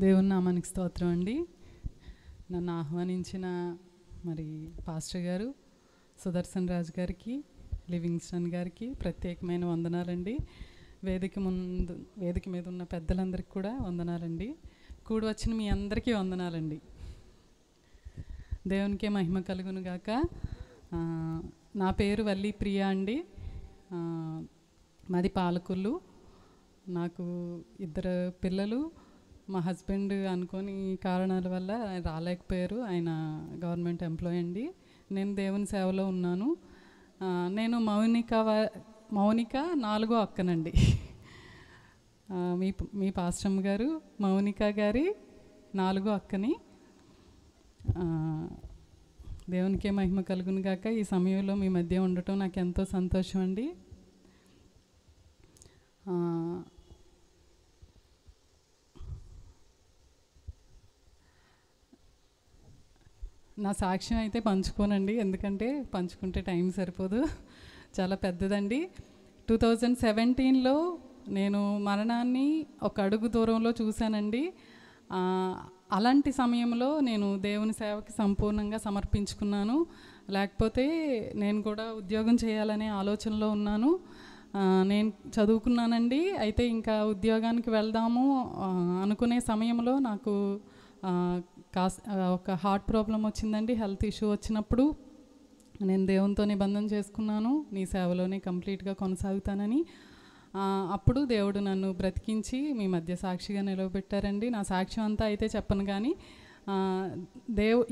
దేవుని నామానికి స్తోత్రం అండి. నన్ను ఆహ్వానించిన మరి పాస్టర్ గారు సుదర్శన్ రాజు గారికి, లివింగ్స్టన్ గారికి ప్రత్యేకమైన వందనాలండి. వేదిక మీద ఉన్న పెద్దలందరికీ కూడా వందనాలండి. కూడి వచ్చిన మీ అందరికీ వందనాలండి. దేవునికే మహిమ కలుగును గాక. నా పేరు వల్లి ప్రియా అండి. మాది పాలకొల్లు. నాకు 2 పిల్లలు. మా హస్బెండ్ అనుకోని కారణాల వల్ల రాలేకపోయారు. ఆయన గవర్నమెంట్ ఎంప్లాయీ అండి. నేను దేవుని సేవలో ఉన్నాను. నేను మౌనిక 4వ అక్కనండి. మీ పాస్టమ్ గారు మౌనిక గారి 4వ అక్కని. దేవునికే మహిమ కలుగును గాక. ఈ సమయంలో మీ మధ్య ఉండటం నాకు ఎంతో సంతోషం అండి. నా సాక్ష్యం అయితే పంచుకోనండి, ఎందుకంటే పంచుకుంటే టైం సరిపోదు, చాలా పెద్దదండి. 2017లో నేను మరణాన్ని ఒక అడుగు దూరంలో చూశానండి. అలాంటి సమయంలో నేను దేవుని సేవకి సంపూర్ణంగా సమర్పించుకున్నాను. లేకపోతే నేను కూడా ఉద్యోగం చేయాలనే ఆలోచనలో ఉన్నాను. నేను చదువుకున్నానండి. అయితే ఇంకా ఉద్యోగానికి వెళ్దాము అనుకునే సమయంలో నాకు ఒక హార్ట్ ప్రాబ్లం వచ్చిందండి. హెల్త్ ఇష్యూ వచ్చినప్పుడు నేను దేవునితో నిబంధన చేసుకున్నాను, నీ సేవలోనే కంప్లీట్గా కొనసాగుతానని. అప్పుడు దేవుడు నన్ను బ్రతికించి మీ మధ్య సాక్షిగా నిలవబెట్టారండి. నా సాక్ష్యం అంతా అయితే చెప్పను, కానీ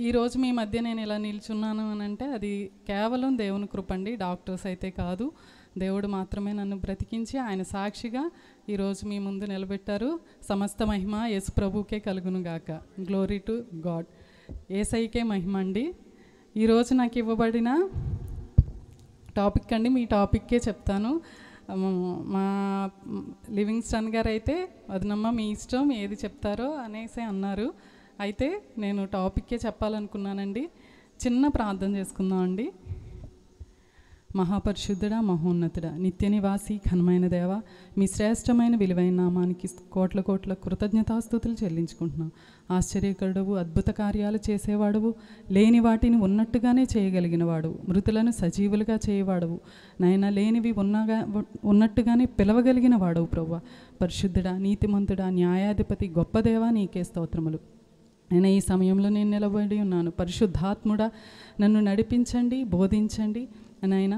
ఈరోజు మీ మధ్య నేను ఇలా నిల్చున్నాను అని అంటే అది కేవలం దేవుని కృపండి, డాక్టర్స్ అయితే కాదు. దేవుడు మాత్రమే నన్ను బ్రతికించి ఆయన సాక్షిగా ఈరోజు మీ ముందు నిలబెట్టారు. సమస్త మహిమ యేసు ప్రభువుకే కలుగును గాక. Glory to God. యేసయ్యకే మహిమ అండి. ఈరోజు నాకు ఇవ్వబడిన టాపిక్ అండి, మీ టాపిక్కే చెప్తాను. మా లివింగ్స్టన్ గారు అయితే వదినమ్మ మీ ఇష్టం ఏది చెప్తారో అనేసి అన్నారు. అయితే నేను టాపిక్కే చెప్పాలనుకున్నానండి. చిన్న ప్రార్థన చేసుకుందాం అండి. మహాపరిశుద్ధుడా, మహోన్నతుడా, నిత్య నివాసి, ఘనమైన దేవ, మీ శ్రేష్టమైన విలువైన నామానికి కోట్ల కోట్ల కృతజ్ఞతాస్తుతులు చెల్లించుకుంటున్నాం. ఆశ్చర్యకరుడవు, అద్భుత కార్యాలు చేసేవాడువు, లేని వాటిని ఉన్నట్టుగానే చేయగలిగిన వాడువు, మృతులను సజీవులుగా చేయవాడువు, నాయన లేనివి ఉన్నట్టుగానే పిలవగలిగిన వాడవు ప్రభువా. పరిశుద్ధుడా, నీతిమంతుడా, న్యాయాధిపతి, గొప్ప దేవా, నీకే స్తోత్రములు. నేను ఈ సమయంలో నేను నిలబడి ఉన్నాను. పరిశుద్ధాత్ముడా, నన్ను నడిపించండి, బోధించండి నాయన.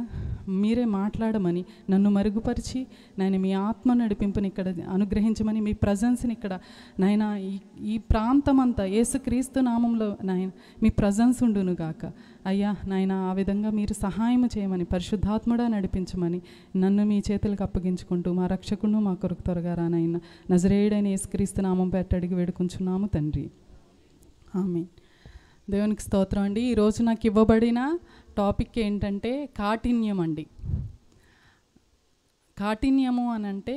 మీరే మాట్లాడమని నన్ను మరుగుపరిచి నాయన మీ ఆత్మ నడిపింపుని ఇక్కడ అనుగ్రహించమని, మీ ప్రజెన్స్ని ఇక్కడ నాయన ఈ ప్రాంతం అంతా యేసుక్రీస్తు నామంలో నాయన మీ ప్రజెన్స్ ఉండును గాక. అయ్యా నాయన ఆ విధంగా మీరు సహాయం చేయమని, పరిశుద్ధాత్ముడా నడిపించమని నన్ను మీ చేతులకు అప్పగించుకుంటూ మా రక్షకుడు మా కొరకు త్వరగా రానైనా నజరేయుడైన యేసుక్రీస్తు నామం పెట్టి అడిగి వేడుకుంటున్నాము తండ్రి, ఆమేన్. దేవునికి స్తోత్రం అండి. ఈరోజు నాకు ఇవ్వబడిన టాపిక్ ఏంటంటే కాఠిన్యం అండి. కాఠిన్యము అని అంటే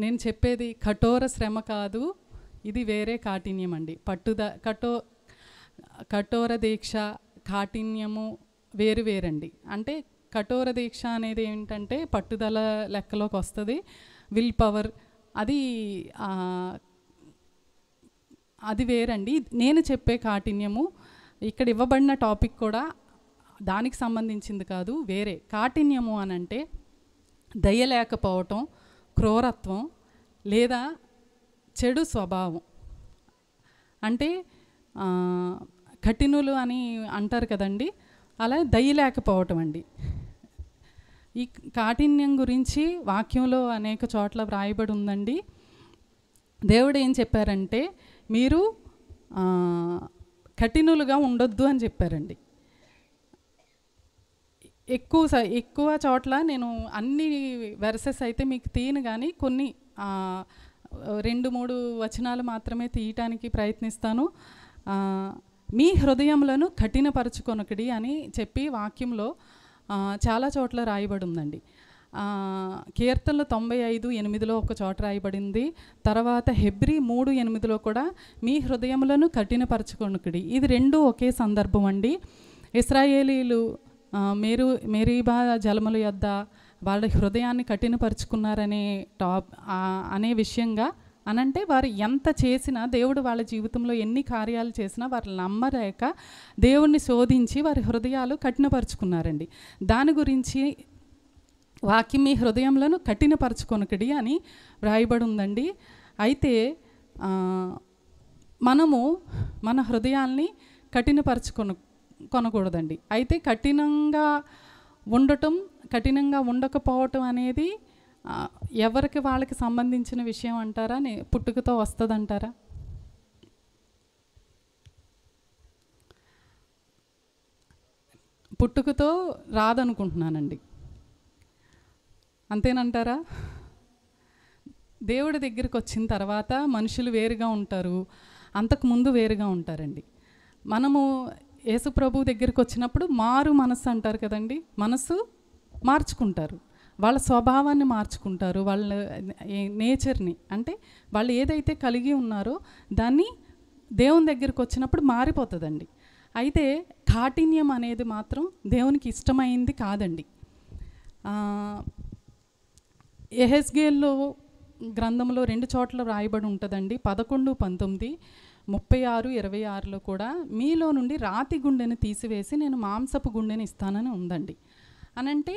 నేను చెప్పేది కఠోర శ్రమ కాదు, ఇది వేరే కాఠిన్యం అండి. కఠోర దీక్ష, కాఠిన్యము వేరండి. అంటే కఠోర దీక్ష అనేది ఏంటంటే పట్టుదల లెక్కలోకి వస్తుంది, విల్ పవర్, అది వేరండి. నేను చెప్పే కాఠిన్యము, ఇక్కడ ఇవ్వబడిన టాపిక్ కూడా దానికి సంబంధించింది కాదు, వేరే. కాఠిన్యము అని అంటే దయ లేకపోవటం, క్రూరత్వం లేదా చెడు స్వభావం. అంటే కఠినులు అని అంటారు కదండి, అలా దయ లేకపోవటం అండి. ఈ కాఠిన్యం గురించి వాక్యంలో అనేక చోట్ల వ్రాయబడి ఉందండి. దేవుడు ఏం చెప్పారంటే మీరు కఠినులుగా ఉండొద్దు అని చెప్పారండి. ఎక్కువ చోట్ల నేను అన్ని వెర్సెస్ అయితే మీకు తీయను, కానీ కొన్ని 2-3 వచనాలు మాత్రమే తీయటానికి ప్రయత్నిస్తాను. మీ హృదయములను కఠినపరచుకొనకడి అని చెప్పి వాక్యంలో చాలా చోట్ల రాయబడి ఉందండి. కీర్తనలు 95:8 ఒక చోట రాయబడింది. తర్వాత హెబ్రీ 3:8 కూడా మీ హృదయములను కఠినపరచుకొనకడి. ఇది 2 ఒకే సందర్భం అండి. ఇశ్రాయేలీలు మేరీబా జలముల యొద్ద వాళ్ళ హృదయాన్ని కఠినపరుచుకున్నారనే అనే విషయంగా అనంటే వారు ఎంత చేసినా, దేవుడు వాళ్ళ జీవితంలో ఎన్ని కార్యాలు చేసినా వారు నమ్మలేక దేవుణ్ణి శోధించి వారి హృదయాలు కఠినపరుచుకున్నారండి. దాని గురించి వాక్యం మీ హృదయంలో కఠినపరచుకొనకడి అని వ్రాయబడి ఉందండి. అయితే మనము మన హృదయాల్ని కొనకూడదండి. అయితే కఠినంగా ఉండటం, కఠినంగా ఉండకపోవటం అనేది ఎవరికి వాళ్ళకి సంబంధించిన విషయం అంటారా, పుట్టుకతో వస్తుందంటారా? పుట్టుకతో రాదనుకుంటున్నానండి. అంతేనంటారా? దేవుడి దగ్గరికి వచ్చిన తర్వాత మనుషులు వేరుగా ఉంటారు, అంతకుముందు వేరుగా ఉంటారండి. మనము యేసు ప్రభు దగ్గరికి వచ్చినప్పుడు మారు మనస్సు అంటారు కదండి, మనసు మార్చుకుంటారు, వాళ్ళ స్వభావాన్ని మార్చుకుంటారు, వాళ్ళ నేచర్ని, అంటే వాళ్ళు ఏదైతే కలిగి ఉన్నారో దాన్ని దేవుని దగ్గరికి వచ్చినప్పుడు మారిపోతుందండి. అయితే కాఠిన్యం అనేది మాత్రం దేవునికి ఇష్టమైంది కాదండి. యెహెజ్కేలు గ్రంథంలో 2 చోట్ల రాయబడి ఉంటుందండి, 11, 19, 36, 26లో కూడా మీలో నుండి రాతి గుండెని తీసివేసి నేను మాంసపు గుండెని ఇస్తానని ఉందండి. అనంటే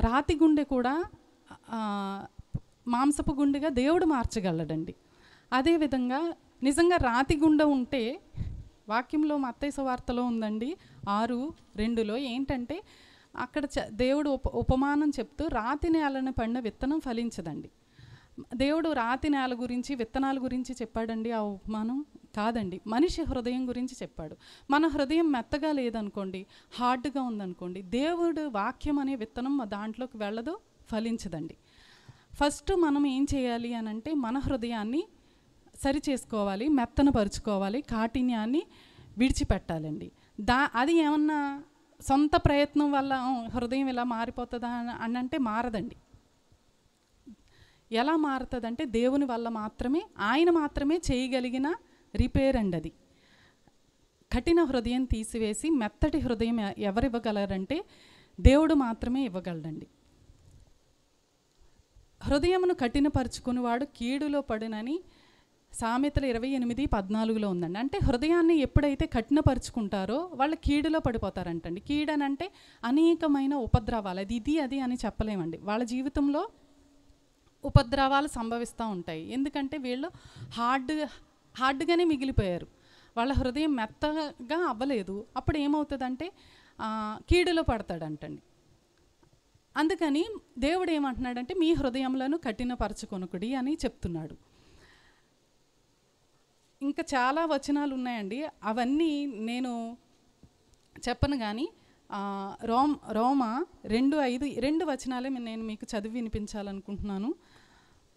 రాతి గుండె కూడా మాంసపు గుండెగా దేవుడు మార్చగలడండి. అదేవిధంగా నిజంగా రాతి గుండె ఉంటే, వాక్యంలో మత్తయి సువార్తలో ఉందండి 6:2లో ఏంటంటే అక్కడ దేవుడు ఉపమానం చెప్తూ రాతి నేలను పడిన విత్తనం ఫలించదండి. దేవుడు రాతి నేల గురించి, విత్తనాల గురించి చెప్పాడండి ఆ ఉపమానం? కాదండి, మనిషి హృదయం గురించి చెప్పాడు. మన హృదయం మెత్తగా లేదనుకోండి, హార్డ్గా ఉందనుకోండి, దేవుడు వాక్యం అనే విత్తనం దాంట్లోకి వెళ్ళదు, ఫలించదండి. ఫస్ట్ మనం ఏం చేయాలి అని అంటే మన హృదయాన్ని సరి చేసుకోవాలి, మెత్తన పరుచుకోవాలి, కాఠిన్యాన్ని విడిచిపెట్టాలండి. అది ఏమన్నా సొంత ప్రయత్నం వల్ల హృదయం ఇలా మారిపోతుందా అని అంటే మారదండి. ఎలా మారుతుందంటే దేవుని వల్ల మాత్రమే, ఆయన మాత్రమే చేయగలిగిన రిపేర్ అండి అది. కఠిన హృదయం తీసివేసి మెత్తటి హృదయం ఎవరు ఇవ్వగలరంటే దేవుడు మాత్రమే ఇవ్వగలడండి. హృదయమును కఠినపరుచుకునేవాడు కీడులో పడునని సామెతలు 28:14లో ఉందండి. అంటే హృదయాన్ని ఎప్పుడైతే కఠినపరుచుకుంటారో వాళ్ళ కీడులో పడిపోతారంటండి. కీడనంటే అనేకమైన ఉపద్రవాలు, అది అని చెప్పలేమండి. వాళ్ళ జీవితంలో ఉపద్రవాలు సంభవిస్తూ ఉంటాయి. ఎందుకంటే వీళ్ళు హార్డ్గానే మిగిలిపోయారు, వాళ్ళ హృదయం మెత్తగా అవ్వలేదు. అప్పుడు ఏమవుతుందంటే కీడులో పడతాడంటండి. అందుకని దేవుడు ఏమంటున్నాడంటే మీ హృదయములను కఠినపరచుకొనకుడి అని చెప్తున్నాడు. ఇంకా చాలా వచనాలు ఉన్నాయండి, అవన్నీ నేను చెప్పను. కానీ రోమా 2:5 2 వచనాలే నేను మీకు చదివి వినిపించాలనుకుంటున్నాను.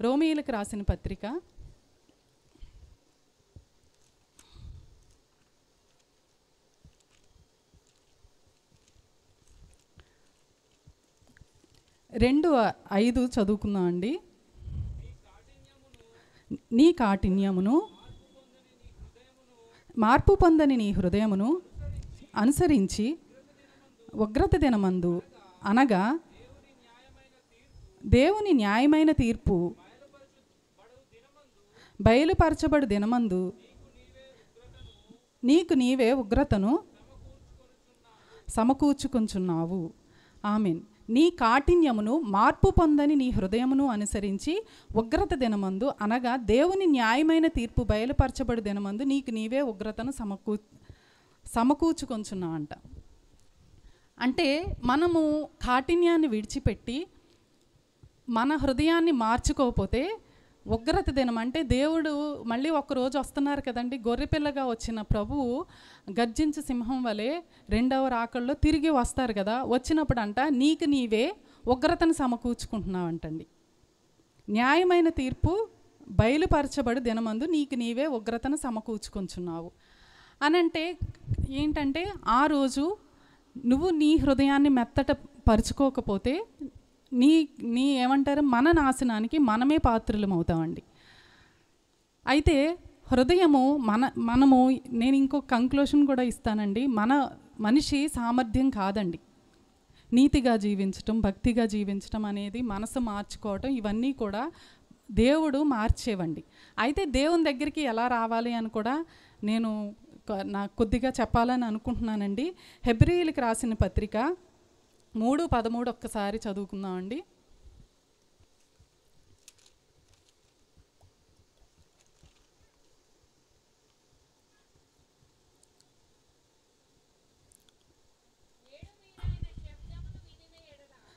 రోమీయులకు రాసిన పత్రిక 2:5 చదువుకుందాం అండి. నీ కాఠిన్యమును మార్పు పొందని నీ హృదయమును అనుసరించి ఉగ్రత దినమందు, అనగా దేవుని న్యాయమైన తీర్పు బయలుపరచబడు దినమందు నీకు నీవే ఉగ్రతను సమకూర్చుకొంచున్నావు. ఆమేన్. నీ కాఠిన్యమును మార్పు పొందని నీ హృదయమును అనుసరించి ఉగ్రత దినమందు, అనగా దేవుని న్యాయమైన తీర్పు బయలుపరచబడు దినమందు నీకు నీవే ఉగ్రతను సమకూర్చుకొంచున్నావంట. అంటే మనము కాఠిన్యాన్ని విడిచిపెట్టి మన హృదయాన్ని మార్చుకోకపోతే ఉగ్రత దినం, అంటే దేవుడు మళ్ళీ ఒక్కరోజు వస్తున్నారు కదండి, గొర్రెపిల్లగా వచ్చిన ప్రభువు గర్జించు సింహం వలె రెండవ రాకల్లో తిరిగి వస్తారు కదా. వచ్చినప్పుడు అంట నీకు నీవే ఉగ్రతను సమకూర్చుకుంటున్నావంటండి. న్యాయమైన తీర్పు బయలుపరచబడు దినమందు నీకు నీవే ఉగ్రతను సమకూర్చుకొంచున్నావు అనంటే ఏంటంటే ఆ రోజు నువ్వు నీ హృదయాన్ని మెత్తట పరుచుకోకపోతే నీ ఏమంటారు, మన నాశనానికి మనమే పాత్రలం అవుతామండి. అయితే హృదయము మనము నేను ఇంకొక కంక్లూషన్ కూడా ఇస్తానండి. మనిషి సామర్థ్యం కాదండి. నీతిగా జీవించటం, భక్తిగా జీవించటం అనేది, మనసు మార్చుకోవటం, ఇవన్నీ కూడా దేవుడు మార్చేవండి. అయితే దేవుని దగ్గరికి ఎలా రావాలి అని కూడా నేను నాకు కొద్దిగా చెప్పాలని అనుకుంటున్నానండి. హెబ్రీయులకు రాసిన పత్రిక 3:13 ఒక్కసారి చదువుకుందామండి.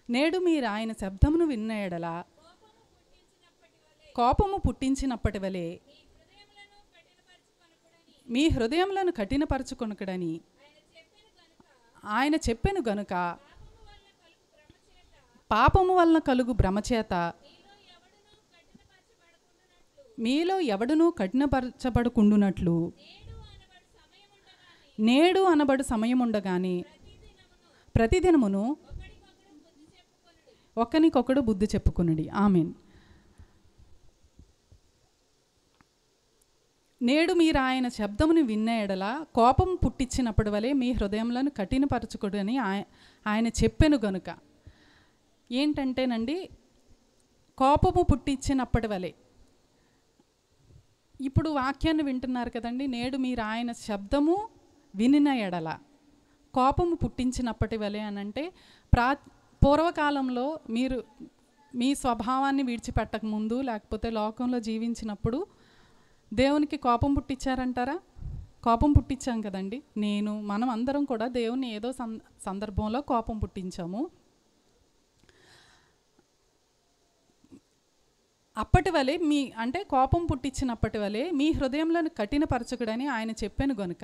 నేడు మీరు ఆయన శబ్దమును విన్న ఎడల కోపము పుట్టించినప్పటి వలె మీ హృదయములను కఠినపరచుకొనకుడని ఆయన చెప్పెను గనుక పాపము వలన కలుగు భ్రమచేత మీలో ఎవడునూ కఠినపరచబడుకుండునట్లు నేడు అనబడు సమయం ఉండగానే ప్రతిదినమును ఒకనికొకడు బుద్ధి చెప్పుకొనుడి. ఆమేన్. నేడు మీరు ఆయన శబ్దమును విన్న ఎడల కోపం పుట్టించినప్పటి వలె మీ హృదయములను కఠినపరచుకొడని ఆయన చెప్పెను గనుక. ఏంటంటేనండి, కోపము పుట్టించినప్పటి వలె. ఇప్పుడు వాక్యాన్ని వింటున్నారు కదండి. నేడు మీరు ఆయన శబ్దము వినిన ఎడల కోపము పుట్టించినప్పటి వలె అని అంటే పూర్వకాలంలో మీరు మీ స్వభావాన్ని విడిచిపెట్టక ముందు, లేకపోతే లోకంలో జీవించినప్పుడు దేవునికి కోపం పుట్టించారంటారా? కోపం పుట్టించాం కదండి. మనం అందరం కూడా దేవుని ఏదో సందర్భంలో కోపం పుట్టించాము. అప్పటి వలె అంటే కోపం పుట్టించినప్పటి వలె మీ హృదయంలో కఠినపరచుకుడని ఆయన చెప్పాను గనుక.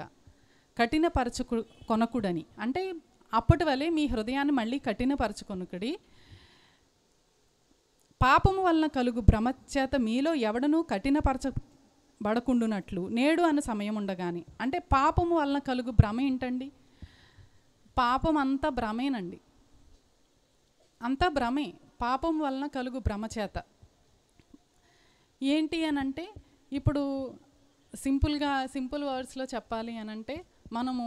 కొనకుడని అంటే అప్పటి వలె మీ హృదయాన్ని మళ్ళీ కఠినపరచుకొనుకుడి. పాపము వలన కలుగు భ్రమచేత మీలో ఎవడనూ కఠినపరచబడకుండునట్లు నేడు అన్న సమయం ఉండగాని. అంటే పాపము వలన కలుగు భ్రమ ఏంటండి? పాపం అంతా భ్రమేనండి, అంతా భ్రమే. పాపం వలన కలుగు భ్రమచేత ఏంటి అని అంటే, ఇప్పుడు సింపుల్ వర్డ్స్లో చెప్పాలి అని అంటే, మనము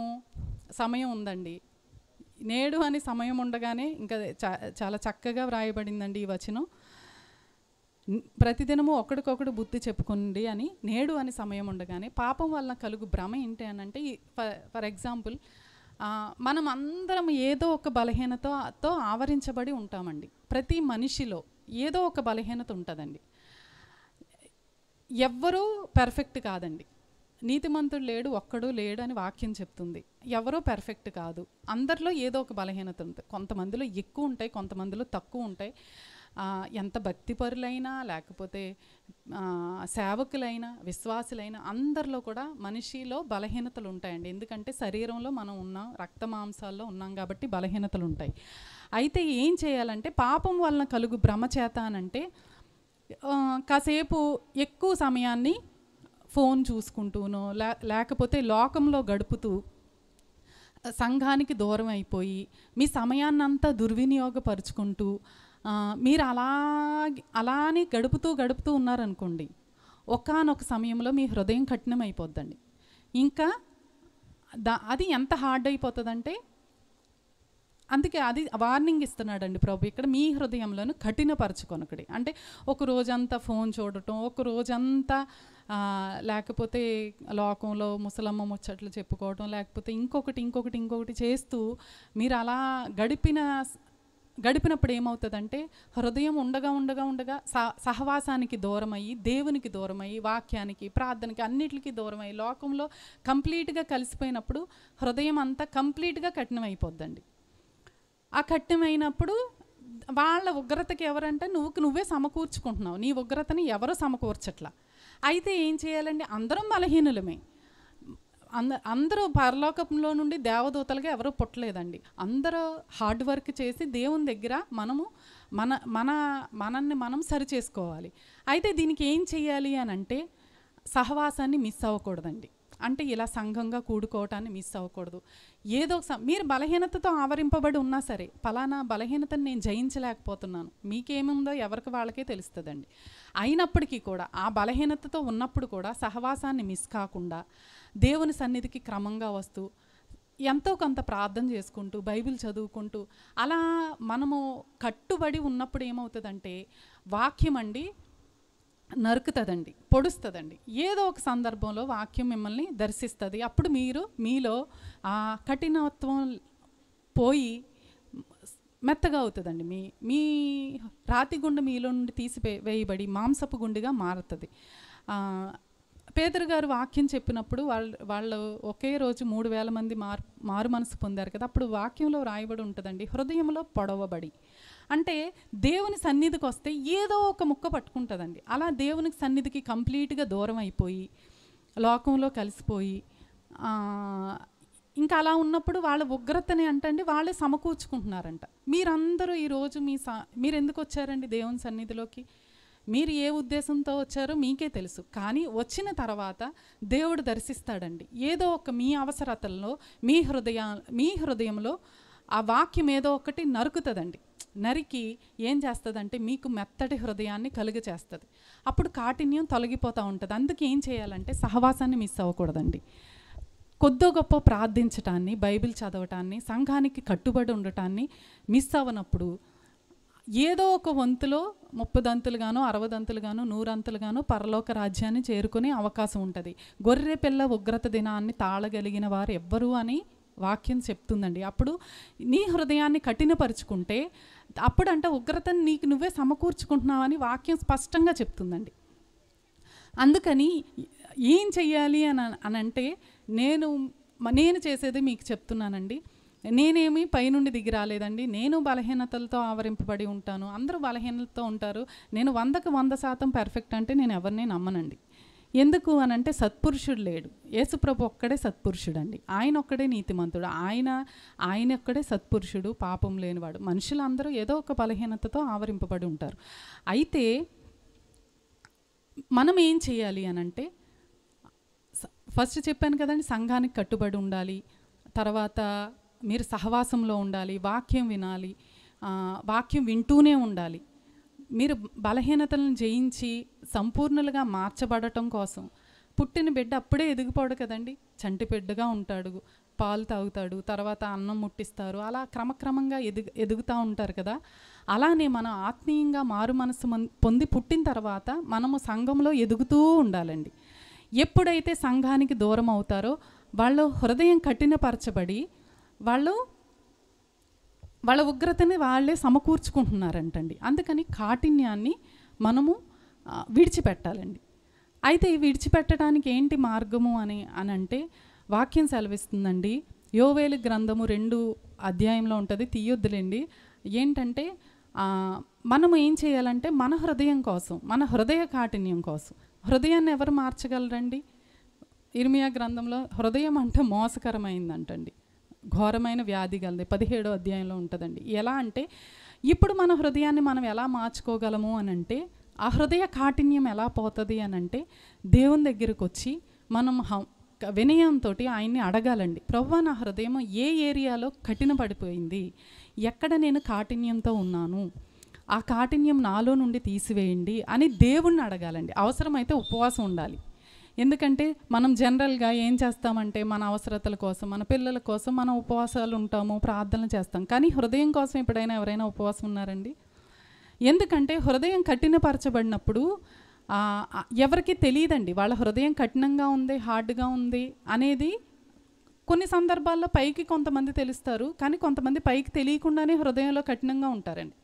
సమయం ఉందండి, నేడు అని సమయం ఉండగానే ఇంకా చాలా చక్కగా వ్రాయబడిందండి ఈ వచనం. ప్రతిదినము ఒకడికొకడు బుద్ధి చెప్పుకోండి అని నేడు అని సమయం ఉండగానే. పాపం వలన కలుగు భ్రమ ఏంటి అని అంటే, ఫర్ ఎగ్జాంపుల్ మనం అందరం ఏదో ఒక బలహీనతతో ఆవరించబడి ఉంటామండి. ప్రతి మనిషిలో ఏదో ఒక బలహీనత ఉంటుందండి. ఎవ్వరూ పర్ఫెక్ట్ కాదండి. నీతిమంతుడు లేడు, ఒక్కడు లేడు అని వాక్యం చెప్తుంది. ఎవరో పర్ఫెక్ట్ కాదు. అందరిలో ఏదో ఒక బలహీనత ఉంటుంది. కొంతమందిలో ఎక్కువ ఉంటాయి, కొంతమందిలో తక్కువ ఉంటాయి. ఎంత భక్తిపరులైనా, లేకపోతే సేవకులైనా, విశ్వాసులైనా అందరిలో కూడా మనిషిలో బలహీనతలు ఉంటాయండి. ఎందుకంటే శరీరంలో మనం ఉన్నాం, రక్త మాంసాల్లో ఉన్నాం కాబట్టి బలహీనతలు ఉంటాయి. అయితే ఏం చేయాలంటే, పాపం వలన కలుగు భ్రమచేత అనంటే, కాసేపు ఎక్కువ సమయాన్ని ఫోన్ చూసుకుంటూనో లేకపోతే లోకంలో గడుపుతూ సంఘానికి దూరం అయిపోయి మీ సమయాన్నంతా దుర్వినియోగపరుచుకుంటూ మీరు అలానే గడుపుతూ ఉన్నారనుకోండి, ఒకానొక సమయంలో మీ హృదయం కఠినం అయిపోద్దండి. ఇంకా అది ఎంత హార్డ్ అయిపోతుందంటే, అందుకే అది వార్నింగ్ ఇస్తున్నాడండి ప్రభు ఇక్కడ, మీ హృదయంలోను కఠినపరచుకొనకుడి. అంటే ఒక రోజంతా ఫోన్ చూడటం, ఒక రోజంతా లేకపోతే లోకంలో ముసలమ్మ ముచ్చట్లు చెప్పుకోవటం, లేకపోతే ఇంకొకటి చేస్తూ మీరు అలా గడిపినప్పుడు ఏమవుతుందంటే, హృదయం ఉండగా సహవాసానికి దూరమయ్యి, దేవునికి దూరమయ్యి, వాక్యానికి, ప్రార్థనకి, అన్నిటికీ దూరమయ్యి, లోకంలో కంప్లీట్గా కలిసిపోయినప్పుడు హృదయం అంతా కంప్లీట్గా కఠినమైపోద్దండి. ఆ కఠినమైనప్పుడు వాళ్ళ ఉగ్రతకి ఎవరంటే నువ్వే సమకూర్చుకుంటున్నావు. నీ ఉగ్రతని ఎవరు సమకూర్చట్లా. అయితే ఏం చేయాలండి? అందరం బలహీనులమే. అందరూ పరలోకంలో నుండి దేవదూతలుగా ఎవరూ పుట్టలేదండి. అందరూ హార్డ్ వర్క్ చేసి దేవుని దగ్గర మనల్ని మనం సరి చేసుకోవాలి. అయితే దీనికి ఏం చేయాలి అని అంటే, సహవాసాన్ని మిస్ అవ్వకూడదండి. అంటే ఇలా సంఘంగా కూడుకోవటాన్ని మిస్ అవ్వకూడదు. ఏదో మీరు బలహీనతతో ఆవరింపబడి ఉన్నా సరే, పలానా బలహీనతను నేను జయించలేకపోతున్నాను, మీకేముందో ఎవరికి వాళ్ళకే తెలుస్తుందండి. అయినప్పటికీ కూడా ఆ బలహీనతతో ఉన్నప్పుడు కూడా సహవాసాన్ని మిస్ కాకుండా దేవుని సన్నిధికి క్రమంగా వస్తూ ఎంతో కొంత ప్రార్థన చేసుకుంటూ, బైబిల్ చదువుకుంటూ అలా మనము కట్టుబడి ఉన్నప్పుడు ఏమవుతుందంటే, వాక్యం అండి నరుకుతుందండి, పొడుస్తుందండి. ఏదో ఒక సందర్భంలో వాక్యం మిమ్మల్ని దర్శిస్తుంది. అప్పుడు మీలో ఆ కఠినత్వం పోయి మెత్తగా అవుతుందండి. మీ రాతి గుండె మీలో నుండి వేయబడి మాంసపు గుండెగా మారుతుంది. పేతురు గారు వాక్యం చెప్పినప్పుడు వాళ్ళు ఒకే రోజు 3000 మంది మారు మనసు పొందారు కదా. అప్పుడు వాక్యంలో రాయబడి ఉంటుందండి, హృదయంలో పొడవబడి. అంటే దేవుని సన్నిధికి వస్తే ఏదో ఒక ముక్క పట్టుకుంటుందండి. అలా దేవునికి సన్నిధికి కంప్లీట్గా దూరం అయిపోయి లోకంలో కలిసిపోయి ఇంకా అలా ఉన్నప్పుడు వాళ్ళ ఉగ్రతని అంటండి వాళ్ళే సమకూర్చుకుంటున్నారంట. మీరందరూ ఈరోజు మీరు ఎందుకు వచ్చారండి దేవుని సన్నిధిలోకి? మీరు ఏ ఉద్దేశంతో వచ్చారో మీకే తెలుసు. కానీ వచ్చిన తర్వాత దేవుడు దర్శిస్తాడండి. ఏదో ఒక మీ అవసరతల్లో మీ హృదయంలో ఆ వాక్యం ఏదో ఒకటి నరుకుతుందండి. నరికి ఏం చేస్తుందంటే మీకు మెత్తటి హృదయాన్ని కలుగచేస్తుంది. అప్పుడు కాఠిన్యం తొలగిపోతూ ఉంటుంది. అందుకే ఏం చేయాలంటే సహవాసాన్ని మిస్ అవ్వకూడదండి. కొద్దో గొప్ప ప్రార్థించటాన్ని, బైబిల్ చదవటాన్ని, సంఘానికి కట్టుబడి ఉండటాన్ని మిస్ అవ్వనప్పుడు ఏదో ఒక వంతులో 30 దంతులుగానో 60 దంతులుగానో 100 అంతులుగానో పరలోక రాజ్యాన్ని చేరుకునే అవకాశం ఉంటుంది. గొర్రె పిల్ల ఉగ్రత దినాన్ని తాళగలిగిన వారు ఎవ్వరు అని వాక్యం చెప్తుందండి. అప్పుడు నీ హృదయాన్ని కఠినపరుచుకుంటే అప్పుడంటే ఉగ్రతను నీకు నువ్వే సమకూర్చుకుంటున్నావని వాక్యం స్పష్టంగా చెప్తుందండి. అందుకని ఏం చెయ్యాలి అని అంటే నేను చేసేది మీకు చెప్తున్నానండి. నేనేమి పైనుండి దిగి రాలేదండి. నేను బలహీనతలతో ఆవరింపబడి ఉంటాను. అందరూ బలహీనతతో ఉంటారు. నేను 100కి 100% పర్ఫెక్ట్ అంటే నేను ఎవరిని నమ్మనండి. ఎందుకు అనంటే సత్పురుషుడు లేడు. యేసుప్రభు ఒక్కడే సత్పురుషుడు అండి. ఆయన ఒక్కడే నీతిమంతుడు. ఆయన ఒక్కడే సత్పురుషుడు, పాపం లేనివాడు. మనుషులందరూ ఏదో ఒక బలహీనతతో ఆవరింపబడి ఉంటారు. అయితే మనం ఏం చేయాలి అనంటే ఫస్ట్ చెప్పాను కదండి, సంఘానికి కట్టుబడి ఉండాలి. తర్వాత మీరు సహవాసంలో ఉండాలి, వాక్యం వినాలి, వాక్యం వింటూనే ఉండాలి. మీరు బలహీనతలను జయించి సంపూర్ణులుగా మార్చబడటం కోసం పుట్టిన బిడ్డ అప్పుడే ఎదిగిపోడు కదండి. చంటి బిడ్డగా ఉంటాడు, పాలు తాగుతాడు, తర్వాత అన్నం ముట్టిస్తారు, అలా క్రమక్రమంగా ఎదుగుతూ ఉంటారు కదా. అలానే మనం ఆత్మీయంగా మారు మనసు పొంది పుట్టిన తర్వాత మనము సంఘంలో ఎదుగుతూ ఉండాలండి. ఎప్పుడైతే సంఘానికి దూరం అవుతారో వాళ్ళు హృదయం కఠినపరచబడి వాళ్ళ ఉగ్రతని వాళ్ళే సమకూర్చుకుంటున్నారంటండి. అందుకని కాఠిన్యాన్ని మనము విడిచిపెట్టాలండి. అయితే విడిచిపెట్టడానికి ఏంటి మార్గము అని అంటే వాక్యం సెలవిస్తుందండి. యోవేలు గ్రంథము 2 అధ్యాయంలో ఉంటుంది, తీయొద్దులేండి. ఏంటంటే మనము ఏం చేయాలంటే మన హృదయం కోసం, మన హృదయ కాఠిన్యం కోసం. హృదయాన్ని ఎవరు మార్చగలరండి? ఇర్మియా గ్రంథంలో హృదయం అంటే మోసకరమైందంటండి, ఘోరమైన వ్యాధి గలది, 17వ అధ్యాయంలో ఉంటుందండి. ఎలా అంటే ఇప్పుడు మన హృదయాన్ని మనం ఎలా మార్చుకోగలము అని అంటే ఆ హృదయ కాఠిన్యం ఎలా పోతుంది అని అంటే దేవుని దగ్గరకు వచ్చి మనం వినయంతో ఆయన్ని అడగాలండి. ప్రభువా, నా హృదయం ఏ ఏరియాలో కఠిన పడిపోయింది, ఎక్కడ నేను కాఠిన్యంతో ఉన్నాను, ఆ కాఠిన్యం నాలో నుండి తీసివేయండి అని దేవుణ్ణి అడగాలండి. అవసరమైతే ఉపవాసం ఉండాలి. ఎందుకంటే మనం జనరల్గా ఏం చేస్తామంటే మన అవసరతల కోసం, మన పిల్లల కోసం మనం ఉపవాసాలు ఉంటాము, ప్రార్థనలు చేస్తాం. కానీ హృదయం కోసం ఎప్పుడైనా ఎవరైనా ఉపవాసం ఉన్నారండి? ఎందుకంటే హృదయం కఠినపరచబడినప్పుడు ఎవరికి తెలియదండి వాళ్ళ హృదయం కఠినంగా ఉంది, హార్డ్గా ఉంది అనేది. కొన్ని సందర్భాల్లో పైకి కొంతమంది తెలుస్తారు, కానీ కొంతమంది పైకి తెలియకుండానే హృదయంలో కఠినంగా ఉంటారండి.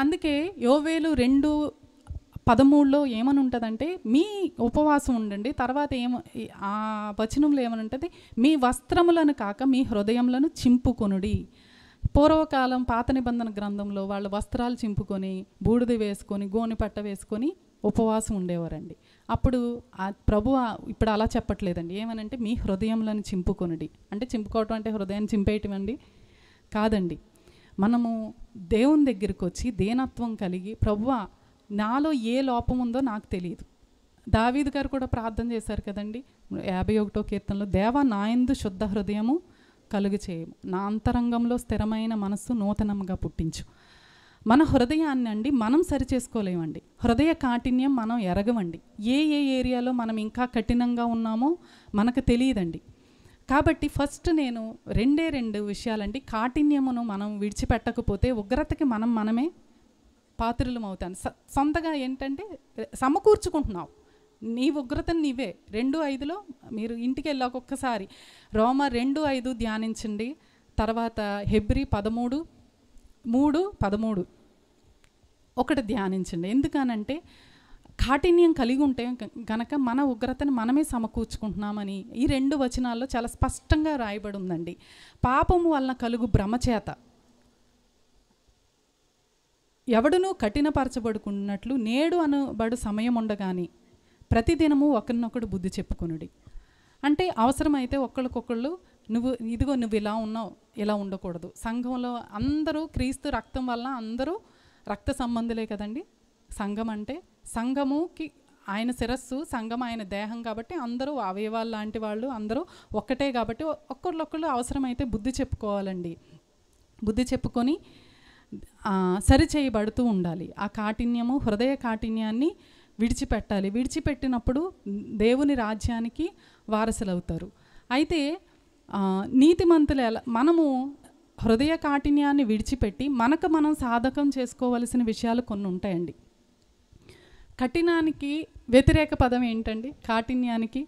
అందుకే యోవేలు 2:13లో ఏమని ఉంటుందంటే మీ ఉపవాసం ఉండండి. తర్వాత ఆ వచనంలో ఏమని ఉంటుంది, మీ వస్త్రములను కాక మీ హృదయములను చింపుకొనుడి. పూర్వకాలం పాత నిబంధన గ్రంథంలో వాళ్ళు వస్త్రాలు చింపుకొని, బూడిద వేసుకొని, గోనెపట్ట వేసుకొని ఉపవాసం ఉండేవారండి. అప్పుడు ప్రభు ఇప్పుడు అలా చెప్పట్లేదండి. ఏమనంటే మీ హృదయములను చింపుకొనుడి. అంటే చింపుకోవటం అంటే హృదయాన్ని చింపేయటం అండి కాదండి. మనము దేవుని దగ్గరికి వచ్చి దీనత్వం కలిగి, ప్రభువా నాలో ఏ లోపం ఉందో నాకు తెలియదు. దావీదు గారు కూడా ప్రార్థన చేశారు కదండి 51వ కీర్తనలో, దేవా నా యందు శుద్ధ హృదయము కలుగు చేయము, నా అంతరంగంలో స్థిరమైన మనస్సు నూతనంగా పుట్టించు. మన హృదయాన్ని అండి మనం సరిచేసుకోలేమండి. హృదయ కాఠిన్యం మనం ఎరగమండి. ఏ ఏరియాలో మనం ఇంకా కఠినంగా ఉన్నామో మనకు తెలియదండి. కాబట్టి ఫస్ట్ నేను 2 విషయాలండి. కాఠిన్యమును మనం విడిచిపెట్టకపోతే ఉగ్రతకి మనమే పాత్రలం అవుతాను. సొంతగా ఏంటంటే సమకూర్చుకుంటున్నావు నీ ఉగ్రతను నీవే. 2:5 మీరు ఇంటికి వెళ్ళాక ఒక్కసారి రోమా 2:5 ధ్యానించండి. తర్వాత హెబ్రీ 13:13 ఒకటి ధ్యానించండి. ఎందుకనంటే కాఠిన్యం కలిగి ఉంటే గనక మన ఉగ్రతను మనమే సమకూర్చుకుంటున్నామని ఈ 2 వచనాల్లో చాలా స్పష్టంగా రాయబడి ఉందండి. పాపము వలన కలుగు భ్రమచేత ఎవడునూ కఠినపరచబడుకున్నట్లు నేడు అనబడు సమయం ఉండగాని ప్రతిదినము ఒకరినొకడు బుద్ధి చెప్పుకొనుడి. అంటే అవసరమైతే ఒకళ్ళకొకళ్ళు నువ్వు ఇలా ఉన్నావు, ఇలా ఉండకూడదు. సంఘంలో అందరూ క్రీస్తు రక్తం వల్ల అందరూ రక్త సంబంధులే కదండి. సంఘం అంటే సంఘముకి ఆయన శిరస్సు, సంఘం ఆయన దేహం కాబట్టి అందరూ అవయవాలు లాంటి వాళ్ళు అందరూ ఒక్కటే కాబట్టి ఒకళ్ళొకళ్ళు అవసరమైతే బుద్ధి చెప్పుకోవాలండి. బుద్ధి చెప్పుకొని సరిచేయబడుతూ ఉండాలి. ఆ కాఠిన్యము, హృదయ కాఠిన్యాన్ని విడిచిపెట్టాలి. విడిచిపెట్టినప్పుడు దేవుని రాజ్యానికి వారసులవుతారు. అయితే నీతిమంతులు మనము హృదయ కాఠిన్యాన్ని విడిచిపెట్టి మనకు మనం సాధకం చేసుకోవలసిన విషయాలు కొన్ని ఉంటాయండి. కఠినానికి వ్యతిరేక పదం ఏంటండి? కాఠిన్యానికి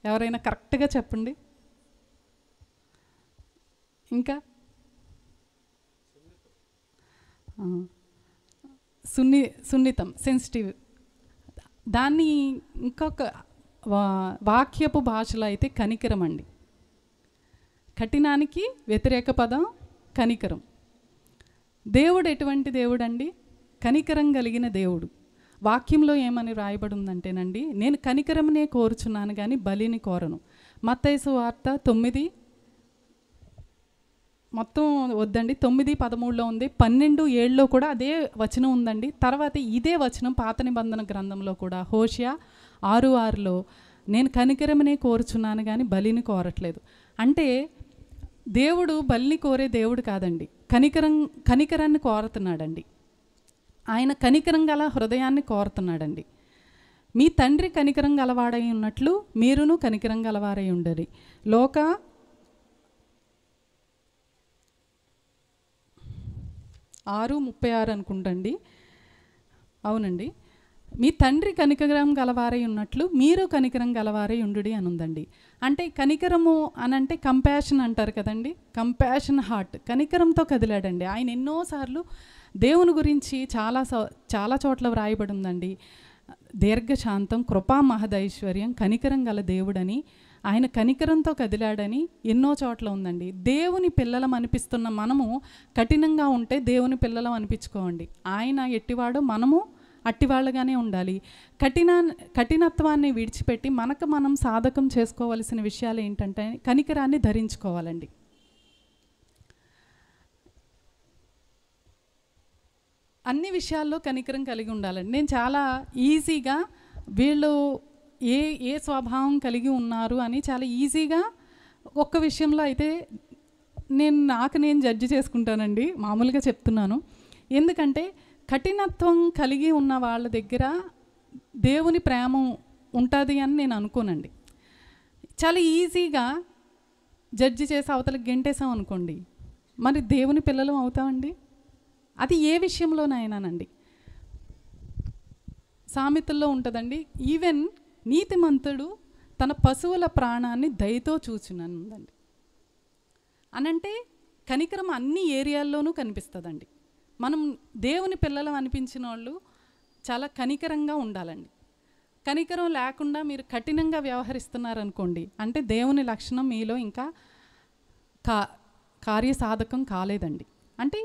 ఎవరైనా కరెక్ట్గా చెప్పండి. ఇంకా సున్నితం, సెన్సిటివ్. దాన్ని ఇంకొక వాక్యపు భాషలో అయితే కనికరం అండి. కఠినానికి వ్యతిరేక పదం కనికరం. దేవుడు ఎటువంటి దేవుడు అండి? కనికరం కలిగిన దేవుడు. వాక్యంలో ఏమని రాయబడి ఉందంటేనండి, నేను కనికరమునే కోరుచున్నాను కానీ బలిని కోరను. మత్తయి సువార్త 9 మొత్తం వద్దండి, 9:13 ఉంది, 12:7 కూడా అదే వచనం ఉందండి. తర్వాత ఇదే వచనం పాత నిబంధన గ్రంథంలో కూడా హోషియా 6:6 నేను కనికరమునే కోరుచున్నాను కానీ బలిని కోరట్లేదు. అంటే దేవుడు బలిని కోరే దేవుడు కాదండి, కనికరాన్ని కోరుతున్నాడండి. ఆయన కనికరం గల హృదయాన్ని కోరుతున్నాడండి. మీ తండ్రి కనికరం గలవాడై ఉన్నట్లు మీరును కనికరం గలవారై ఉండరు. లోక 6:36 అనుకుంటండి. అవునండి. మీ తండ్రి కనికరం గలవారై ఉన్నట్లు మీరు కనికరం గలవారై ఉండుడి అని ఉందండి. అంటే కనికరము అనంటే కంపాషన్ అంటారు కదండి. కంపాషన్ హార్ట్, కనికరంతో కదిలాడండి ఆయన. ఎన్నోసార్లు దేవుని గురించి చాలా చోట్ల వ్రాయబడి ఉందండి. దీర్ఘశాంతం, కృపా మహదైశ్వర్యం, కనికరం గల దేవుడని, ఆయన కనికరంతో కదిలాడని ఎన్నో చోట్ల ఉందండి. దేవుని పిల్లలం అనిపిస్తున్న మనము కఠినంగా ఉంటే దేవుని పిల్లలం అనిపించుకోండి. ఆయన ఎట్టివాడో మనము అట్టివాళ్ళగానే ఉండాలి. కఠినత్వాన్ని విడిచిపెట్టి మనకు మనం సాధకం చేసుకోవలసిన విషయాలు ఏంటంటే కనికరాన్ని ధరించుకోవాలండి. అన్ని విషయాల్లో కనికరం కలిగి ఉండాలండి. నేను చాలా ఈజీగా వీళ్ళు ఏ స్వభావం కలిగి ఉన్నారు అని చాలా ఈజీగా ఒక్క విషయంలో అయితే నేను జడ్జి చేసుకుంటానండి. మామూలుగా చెప్తున్నాను. ఎందుకంటే కఠినత్వం కలిగి ఉన్న వాళ్ళ దగ్గర దేవుని ప్రేమ ఉంటుంది అని నేను అనుకోనండి. చాలా ఈజీగా జడ్జి చేసి అవతలకి గెంటేసాం అనుకోండి, మరి దేవుని పిల్లలు అవుతామండి? అది ఏ విషయంలోనైనానండి. సామెతల్లో ఉంటుందండి, ఈవెన్ నీతిమంతుడు తన పశువుల ప్రాణాన్ని దయతో చూచునందండి. అనంటే కనికరం అన్ని ఏరియాల్లోనూ కనిపిస్తుందండి. మనం దేవుని పిల్లలు అనిపించిన వాళ్ళు చాలా కనికరంగా ఉండాలండి. కనికరం లేకుండా మీరు కఠినంగా వ్యవహరిస్తున్నారనుకోండి, అంటే దేవుని లక్షణం మీలో ఇంకా కార్యసాధకం కాలేదండి. అంటే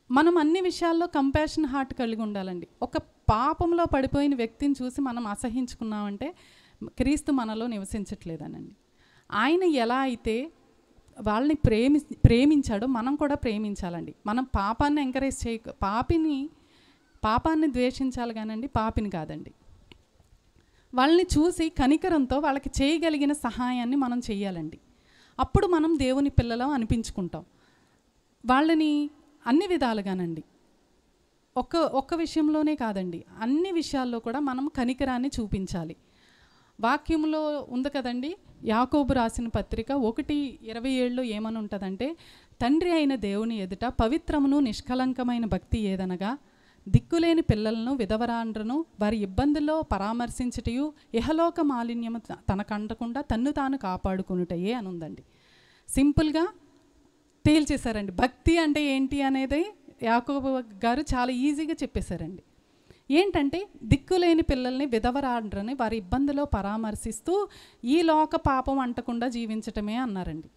మనం అన్ని విషయాల్లో కంపాషన్ హార్ట్ కలిగి ఉండాలండి. ఒక పాపంలో పడిపోయిన వ్యక్తిని చూసి మనం అసహించుకున్నామంటే క్రీస్తు మనలో నివసించట్లేదనండి. ఆయన ఎలా అయితే వాళ్ళని ప్రేమించాడో మనం కూడా ప్రేమించాలండి. మనం పాపాన్ని ఎంకరేజ్ పాపాన్ని ద్వేషించాలి కానండి, పాపిని కాదండి. వాళ్ళని చూసి కనికరంతో వాళ్ళకి చేయగలిగిన సహాయాన్ని మనం చేయాలండి. అప్పుడు మనం దేవుని పిల్లలం అనిపించుకుంటాం. వాళ్ళని అన్ని విధాలుగానండి, ఒక్క విషయంలోనే కాదండి, అన్ని విషయాల్లో కూడా మనం కనికరాన్ని చూపించాలి. వాక్యంలో ఉంది కదండి, యాకోబు రాసిన పత్రిక 1:27 ఏమని ఉంటుందంటే, తండ్రి అయిన దేవుని ఎదుట పవిత్రమును నిష్కలంకమైన భక్తి ఏదనగా దిక్కులేని పిల్లలను విధవరాండ్రను వారి ఇబ్బందుల్లో పరామర్శించుటయు ఇహలోక మాలిన్యము తనకండకుండా తన్ను తాను కాపాడుకునుటయే అని ఉందండి. సింపుల్గా తేల్చేశారండి. భక్తి అంటే ఏంటి అనేది యాకోబు గారు చాలా ఈజీగా చెప్పేశారండి. ఏంటంటే దిక్కులేని పిల్లల్ని విధవరాండ్రని వారి ఇబ్బందిలో పరామర్శిస్తూ ఈ లోక పాపం అంటకుండా జీవించటమే అన్నారండి.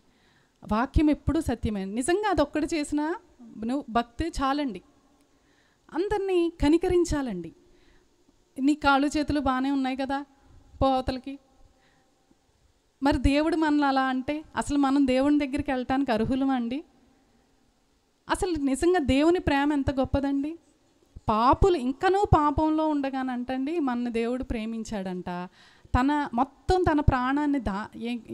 వాక్యం ఎప్పుడూ సత్యమే. నిజంగా అదొక్కటి చేసినా నువ్వు భక్తి చాలండి. అందరినీ కనికరించాలండి. నీ కాళ్ళు చేతులు బాగానే ఉన్నాయి కదా పోతలకి, మరి దేవుడు మనల్ని అలా అంటే అసలు మనం దేవుని దగ్గరికి వెళ్ళటానికి అర్హులమా అండి? అసలు నిజంగా దేవుని ప్రేమ ఎంత గొప్పదండి. పాపులు ఇంకనూ పాపంలో ఉండగానంటండి మన దేవుడు ప్రేమించాడంట. తన ప్రాణాన్ని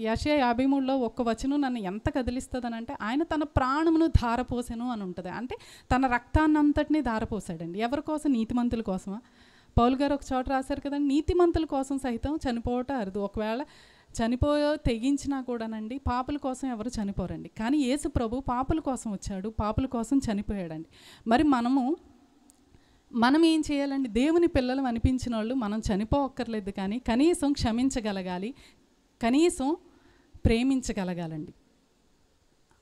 యెషయా 53లో ఒక్క వచనం నన్ను ఎంత కదిలిస్తుందని అంటే, ఆయన తన ప్రాణమును ధారపోసెను అని ఉంటుంది. అంటే తన రక్తాన్ని అంతటినీ ధారపోసాడండి. ఎవరి కోసం? నీతిమంతుల కోసమా? పౌలు గారు ఒక చోట రాశారు కదండి, నీతిమంతుల కోసం సైతం చనిపోవటం అరుదు. ఒకవేళ తెగించినా కూడానండి పాపుల కోసం ఎవరు చనిపోరండి. కానీ యేసు ప్రభు పాపుల కోసం వచ్చాడు, పాపుల కోసం చనిపోయాడండి. మరి మనం ఏం చేయాలండి? దేవుని పిల్లలు అనిపించిన వాళ్ళు మనం చనిపోవక్కర్లేదు, కానీ కనీసం క్షమించగలగాలి, కనీసం ప్రేమించగలగాలండి.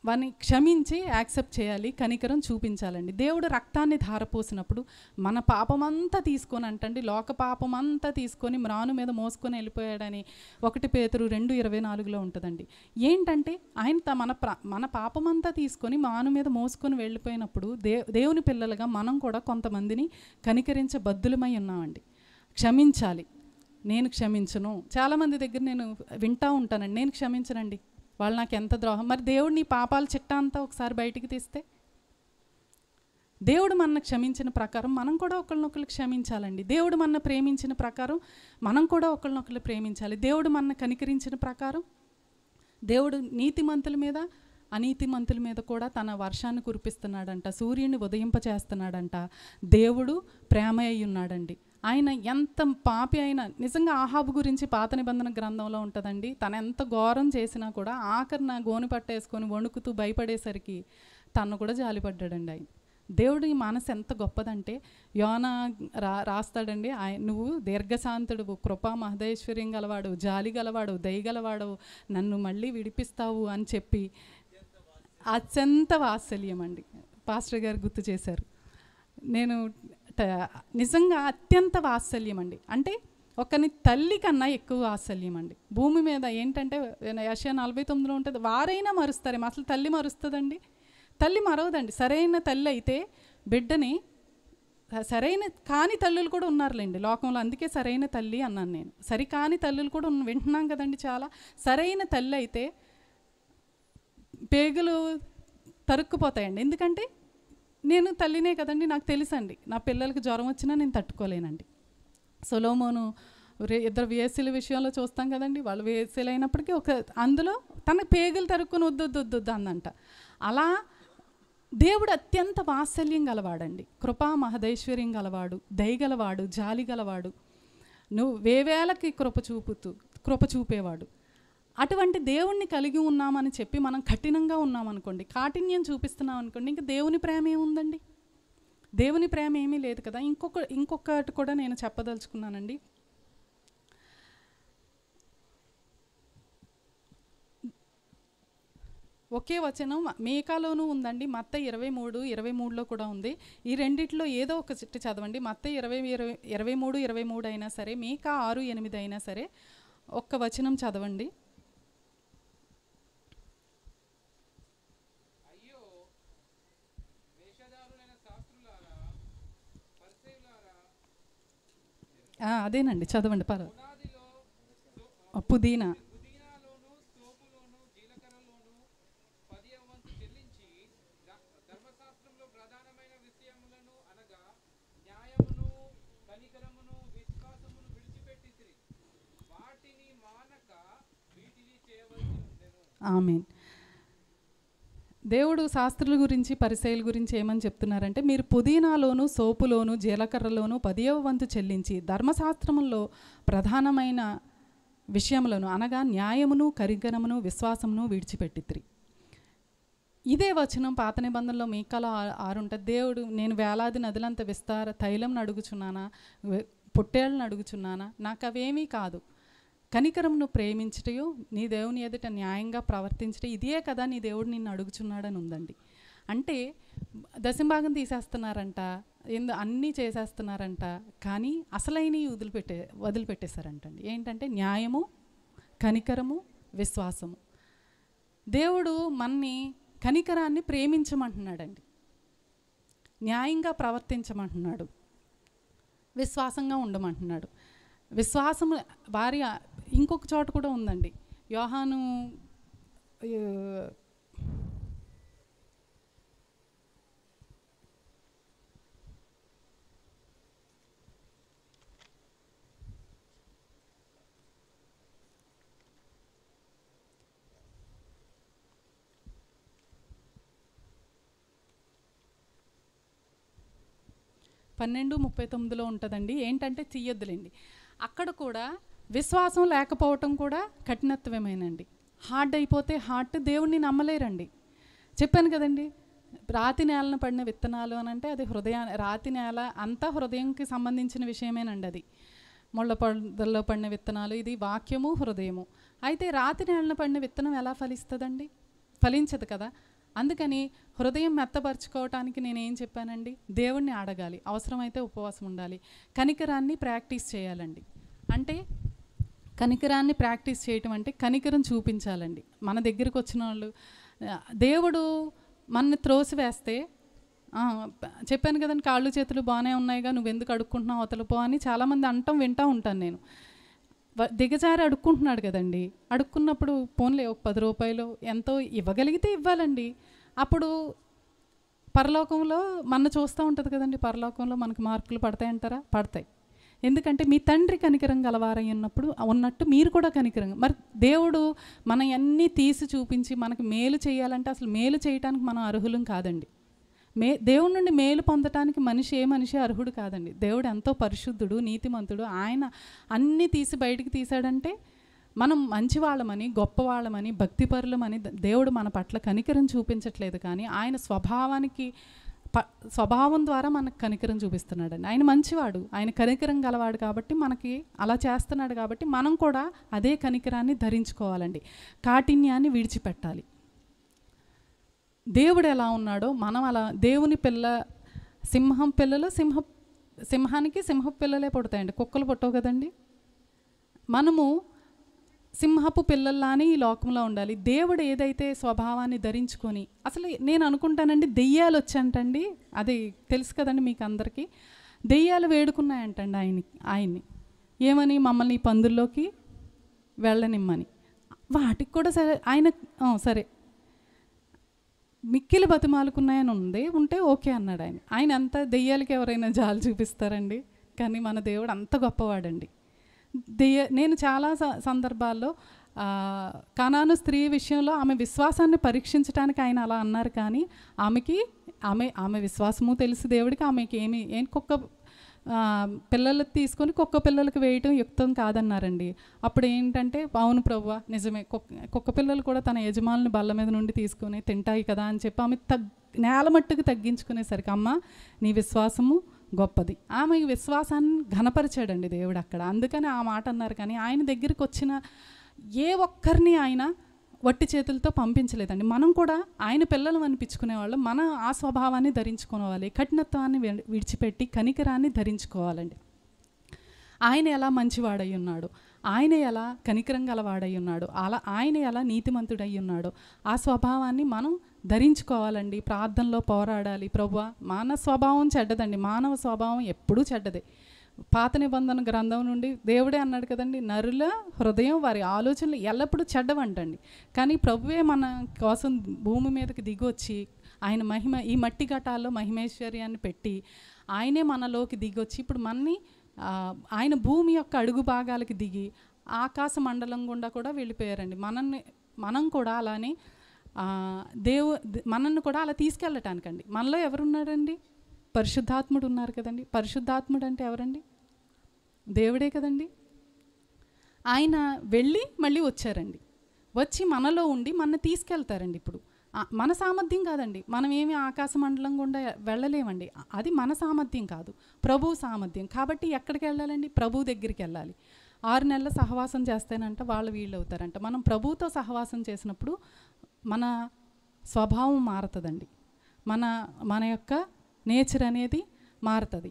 వారిని క్షమించి యాక్సెప్ట్ చేయాలి, కనికరం చూపించాలండి. దేవుడు రక్తాన్ని ధారపోసినప్పుడు మన పాపమంతా తీసుకొని అంటండి, లోక పాపమంతా తీసుకొని మ్రాను మీద మోసుకొని వెళ్ళిపోయాడని 1 పేతురు 2:24లో ఉంటుందండి. ఏంటంటే ఆయన మన పాపమంతా తీసుకొని మ్రాను మీద మోసుకొని వెళ్ళిపోయినప్పుడు దేవుని పిల్లలుగా మనం కూడా కొంతమందిని కనికరించే బద్దులమై ఉన్నామండి. క్షమించాలి. నేను క్షమించను. చాలామంది దగ్గర నేను వింటూ ఉంటానండి, నేను క్షమించనండి, వాళ్ళు నాకు ఎంత ద్రోహం. మరి దేవుడు నీ పాపాల చిట్టా అంతా ఒకసారి బయటికి తీస్తే, దేవుడు మన క్షమించిన ప్రకారం మనం కూడా ఒకరినొకరు క్షమించాలండి. దేవుడు మన ప్రేమించిన ప్రకారం మనం కూడా ఒకరినొకరు ప్రేమించాలి. దేవుడు మన కనికరించిన ప్రకారం దేవుడు నీతిమంతుల మీద అనీతిమంతుల మీద కూడా తన వర్షాన్ని కురిపిస్తున్నాడంట, సూర్యుని ఉదయింపచేస్తున్నాడంట. దేవుడు ప్రేమ అయి ఉన్నాడండి. ఆయన ఎంత పాపి అయినా, నిజంగా ఆహాబు గురించి పాత నిబంధన గ్రంథంలో ఉంటుందండి. తను ఎంత ఘోరం చేసినా కూడా ఆఖరిన గోని పట్టేసుకొని వణుకుతూ భయపడేసరికి తను కూడా జాలిపడ్డాడండి. ఆయన దేవుడి మనసు ఎంత గొప్పదంటే యోనా రాస్తాడండి, నువ్వు దీర్ఘశాంతుడు, కృపా మహదేశ్వర్యం గలవాడు, జాలి గలవాడు, దయగలవాడు, నన్ను మళ్ళీ విడిపిస్తావు అని చెప్పి అత్యంత వాత్సల్యం అండి. పాస్టర్ గారు గుర్తు చేశారు. నేను నిజంగా అత్యంత వాత్సల్యం అండి. అంటే ఒకని తల్లి కన్నా ఎక్కువ వాత్సల్యం అండి భూమి మీద. ఏంటంటే యెషయా 49లో ఉంటుంది, వారైనా మరుస్తారేమో, అసలు తల్లి మరుస్తుందండి? తల్లి మరవదండి. సరైన తల్లి అయితే బిడ్డని, సరైన కాని తల్లులు కూడా ఉన్నారులేండి లోకంలో, అందుకే సరైన తల్లి అన్నాను నేను. సరి కాని తల్లులు కూడా వింటున్నాం కదండి చాలా. సరైన తల్లి అయితే పేగులు తరుక్కుపోతాయండి. ఎందుకంటే నేను తల్లినే కదండి, నాకు తెలుసండి నా పిల్లలకి జ్వరం వచ్చినా నేను తట్టుకోలేనండి. సొలొమోను 2 వేసీల విషయంలో చూస్తాం కదండి, వాళ్ళు వేసీలు అయినప్పటికీ అందులో తన పేగులు తరుక్కుని వద్దు అందంట. అలా దేవుడు అత్యంత వాత్సల్యం గలవాడండి, కృపా మహదైశ్వర్యం గలవాడు, దయగలవాడు, జాలి గలవాడు, నువ్వు వేవేలకి కృప చూపేవాడు. అటువంటి దేవుణ్ణి కలిగి ఉన్నామని చెప్పి మనం కఠినంగా ఉన్నామనుకోండి, కాఠిన్యం చూపిస్తున్నాం అనుకోండి, ఇంకా దేవుని ప్రేమ ఏముందండి? దేవుని ప్రేమ ఏమీ లేదు కదా. ఇంకొకటి కూడా నేను చెప్పదలుచుకున్నానండి. ఒకే వచనం మీకాలోనూ ఉందండి, మత్తయి 23:23లో కూడా ఉంది. ఈ రెండిట్లో ఏదో ఒక చిట్టు చదవండి. మత్తయి 23:23 అయినా సరే, మీకా 6:8 అయినా సరే, ఒక్క వచనం చదవండి. అదేనండి, చదవండి. పుదీనా ఆమేన్. దేవుడు శాస్త్రుల గురించి పరిసయ్యుల గురించి ఏమని చెప్తున్నారంటే, మీరు పుదీనాలోను సోపులోను జీలకర్రలోను 10వ వంతు చెల్లించి ధర్మశాస్త్రములో ప్రధానమైన విషయములను అనగా న్యాయమును కరిగనమును విశ్వాసమును విడిచిపెట్టిత్రి. ఇదే వచనం పాత నిబంధనలో మీకాలో 6 ఉంటుంది. దేవుడు, నేను వేలాది నదులంత విస్తార తైలంను అడుగుచున్నానా, పొట్టేళ్ళను అడుగుచున్నానా, నాకు అవేమీ కాదు, కనికరంను ప్రేమించటయో నీ దేవుని ఎదుట న్యాయంగా ప్రవర్తించటం, ఇదే కదా నీ దేవుడు నిన్ను అడుగుచున్నాడని ఉందండి. అంటే దశంభాగం తీసేస్తున్నారంట, అన్నీ చేసేస్తున్నారంట, కానీ అసలైనవి వదిలిపెట్టేశారంటండి. ఏంటంటే న్యాయము, కనికరము, విశ్వాసము. దేవుడు మన్ని కనికరాన్ని ప్రేమించమంటున్నాడండి, న్యాయంగా ప్రవర్తించమంటున్నాడు, విశ్వాసంగా ఉండమంటున్నాడు. విశ్వాసము వారి ఇంకొక చోట కూడా ఉందండి. యోహాను 12:39 ఉంటుందండి. ఏంటంటే తీయొద్దులేండి. అక్కడ కూడా విశ్వాసం లేకపోవటం కూడా కఠినత్వమేనండి. హార్డ్ అయిపోతే దేవుణ్ణి నమ్మలేరండి. చెప్పాను కదండి, రాతి నేలను పడిన విత్తనాలు అని అంటే అది రాతి నేల అంతా హృదయంకి సంబంధించిన విషయమేనండి. అది ముళ్ళ పొదల్లో పడిన విత్తనాలు, ఇది వాక్యము, హృదయము. అయితే రాతి నేలను పడిన విత్తనం ఎలా ఫలిస్తుందండి? ఫలించదు కదా. అందుకని హృదయం మెత్తపరుచుకోవటానికి నేనేం చెప్పానండి, దేవుణ్ణి అడగాలి, అవసరమైతే ఉపవాసం ఉండాలి, కనికరాన్ని ప్రాక్టీస్ చేయాలండి. అంటే కనికరాన్ని ప్రాక్టీస్ చేయటం అంటే కనికరం చూపించాలండి. మన దగ్గరకు వచ్చిన వాళ్ళు, దేవుడు మనని త్రోసివేస్తే చెప్పాను కదండి, కాళ్ళు చేతులు బాగానే ఉన్నాయిగా, నువ్వెందుకు అడుక్కుంటున్నావు అవతలపో అని చాలామంది వింటూ ఉంటాను నేను. దిగజారి అడుక్కుంటున్నాడు కదండి. అడుక్కున్నప్పుడు పోన్లే ఒక 10 రూపాయలు ఎంతో ఇవ్వగలిగితే ఇవ్వాలండి. అప్పుడు పరలోకంలో మన చూస్తూ ఉంటుంది కదండి, పరలోకంలో మనకు మార్కులు పడతాయంటారా? పడతాయి. ఎందుకంటే మీ తండ్రి కనికరం గలవారై ఉన్నట్టు మీరు కూడా కనికరంగా. మరి దేవుడు మన అన్నీ తీసి చూపించి మనకు మేలు చేయాలంటే అసలు మేలు చేయటానికి మనం అర్హులం కాదండి. దేవుడి నుండి మేలు పొందటానికి ఏ మనిషి అర్హుడు కాదండి. దేవుడు ఎంతో పరిశుద్ధుడు, నీతిమంతుడు. ఆయన అన్నీ తీసి బయటికి తీశాడంటే మనం మంచివాళ్ళమని, గొప్పవాళ్ళమని, భక్తిపరులమని దేవుడు మన పట్ల కనికరం చూపించట్లేదు, కానీ ఆయన స్వభావం ద్వారా మనకు కనికరం చూపిస్తున్నాడండి. ఆయన మంచివాడు, ఆయన కనికరం గలవాడు కాబట్టి మనకి అలా చేస్తున్నాడు. కాబట్టి మనం కూడా అదే కనికరాన్ని ధరించుకోవాలండి, కాఠిన్యాన్ని విడిచిపెట్టాలి. దేవుడు ఎలా ఉన్నాడో మనం అలా. దేవుని సింహం పిల్లలు సింహానికి సింహపు పిల్లలే పుడతాయండి, కుక్కలు పుట్టవు కదండి. మనము సింహపు పిల్లల్లానే ఈ లోకంలో ఉండాలి. దేవుడు ఏదైతే స్వభావాన్ని ధరించుకొని, అసలు నేను అనుకుంటానండి దెయ్యాలు వచ్చంటండి, అది తెలుసు కదండి మీకు అందరికీ, దెయ్యాలు వేడుకున్నాయంటండి ఆయన్ని ఏమని, మమ్మల్ని ఈ పందుల్లోకి వెళ్ళనిమ్మని. వాటికి కూడా సరే ఆయన సరే మిక్కిలి బతిమాలుకున్నాయని ఉంటే ఓకే అన్నాడు ఆయన. ఆయన అంత దెయ్యాలకి ఎవరైనా జాలి చూపిస్తారండి, కానీ మన దేవుడు అంత గొప్పవాడండి. నేను చాలా సందర్భాల్లో కనాను స్త్రీ విషయంలో ఆమె విశ్వాసాన్ని పరీక్షించడానికి ఆయన అలా అన్నారు, కానీ ఆమె విశ్వాసము తెలుసు దేవుడికి. ఆమెకి కుక్క పిల్లలు తీసుకొని కుక్క పిల్లలకు వేయటం యుక్తం కాదన్నారండి. అప్పుడు ఏంటంటే, అవును ప్రభువా నిజమే, కుక్క పిల్లలు కూడా తన యజమానుని బల్ల మీద నుండి తీసుకొని తింటాయి కదా అని చెప్పి ఆమె నేల మట్టుకు తగ్గించుకునేసరికి, అమ్మ నీ విశ్వాసము గొప్పది, ఆమె విశ్వాసాన్ని ఘనపరిచాడండి దేవుడు అక్కడ. అందుకని ఆ మాట అన్నారు. కానీ ఆయన దగ్గరికి వచ్చిన ఏ ఒక్కరిని ఆయన వట్టి చేతులతో పంపించలేదండి. మనం కూడా ఆయన పిల్లలు అనిపించుకునేవాళ్ళు, మన ఆ స్వభావాన్ని ధరించుకోవాలి, కఠినత్వాన్ని విడిచిపెట్టి కనికరాన్ని ధరించుకోవాలండి. ఆయన ఎలా మంచివాడై ఉన్నాడు, ఆయన ఎలా కనికరం గలవాడై ఉన్నాడు, ఆయన ఎలా నీతిమంతుడై ఉన్నాడో ఆ స్వభావాన్ని మనం ధరించుకోవాలండి. ప్రార్థనలో పోరాడాలి. ప్రభువా, మానవ స్వభావం చెడ్డదండి, మానవ స్వభావం ఎప్పుడూ చెడ్డదే. పాత నిబంధన గ్రంథం నుండి దేవుడే అన్నాడు కదండి, నరుల హృదయం వారి ఆలోచనలు ఎల్లప్పుడూ చెడ్డవంటండి. కానీ ప్రభువే మన కోసం భూమి మీదకి దిగొచ్చి ఆయన ఈ మట్టి ఘటాల్లో మహిమేశ్వర్యాన్ని పెట్టి ఆయనే మనలోకి దిగొచ్చి ఇప్పుడు ఆయన భూమి యొక్క అడుగు భాగాలకి దిగి ఆకాశ మండలం గుండా కూడా వెళ్ళిపోయారండి. మనం కూడా అలానే మనల్ని కూడా అలా తీసుకెళ్ళటానికండి. మనలో ఎవరున్నారండి? పరిశుద్ధాత్ముడు ఉన్నారు కదండి. పరిశుద్ధాత్ముడు అంటే ఎవరండి? దేవుడే కదండి. ఆయన వెళ్ళి మళ్ళీ వచ్చారండి, వచ్చి మనలో ఉండి మన తీసుకెళ్తారండి. ఇప్పుడు మన సామర్థ్యం కాదండి. మనం ఏమి ఆకాశ మండలం గుండా వెళ్ళలేమండి. అది మన సామర్థ్యం కాదు, ప్రభువు సామర్థ్యం. కాబట్టి ఎక్కడికి వెళ్ళాలండి? ప్రభు దగ్గరికి వెళ్ళాలి. 6 నెలల సహవాసం చేస్తేనంట వాళ్ళు వీళ్ళు అవుతారంట. మనం ప్రభువుతో సహవాసం చేసినప్పుడు మన స్వభావం మారుతుందండి. మన యొక్క నేచర్ అనేది మారుతుంది.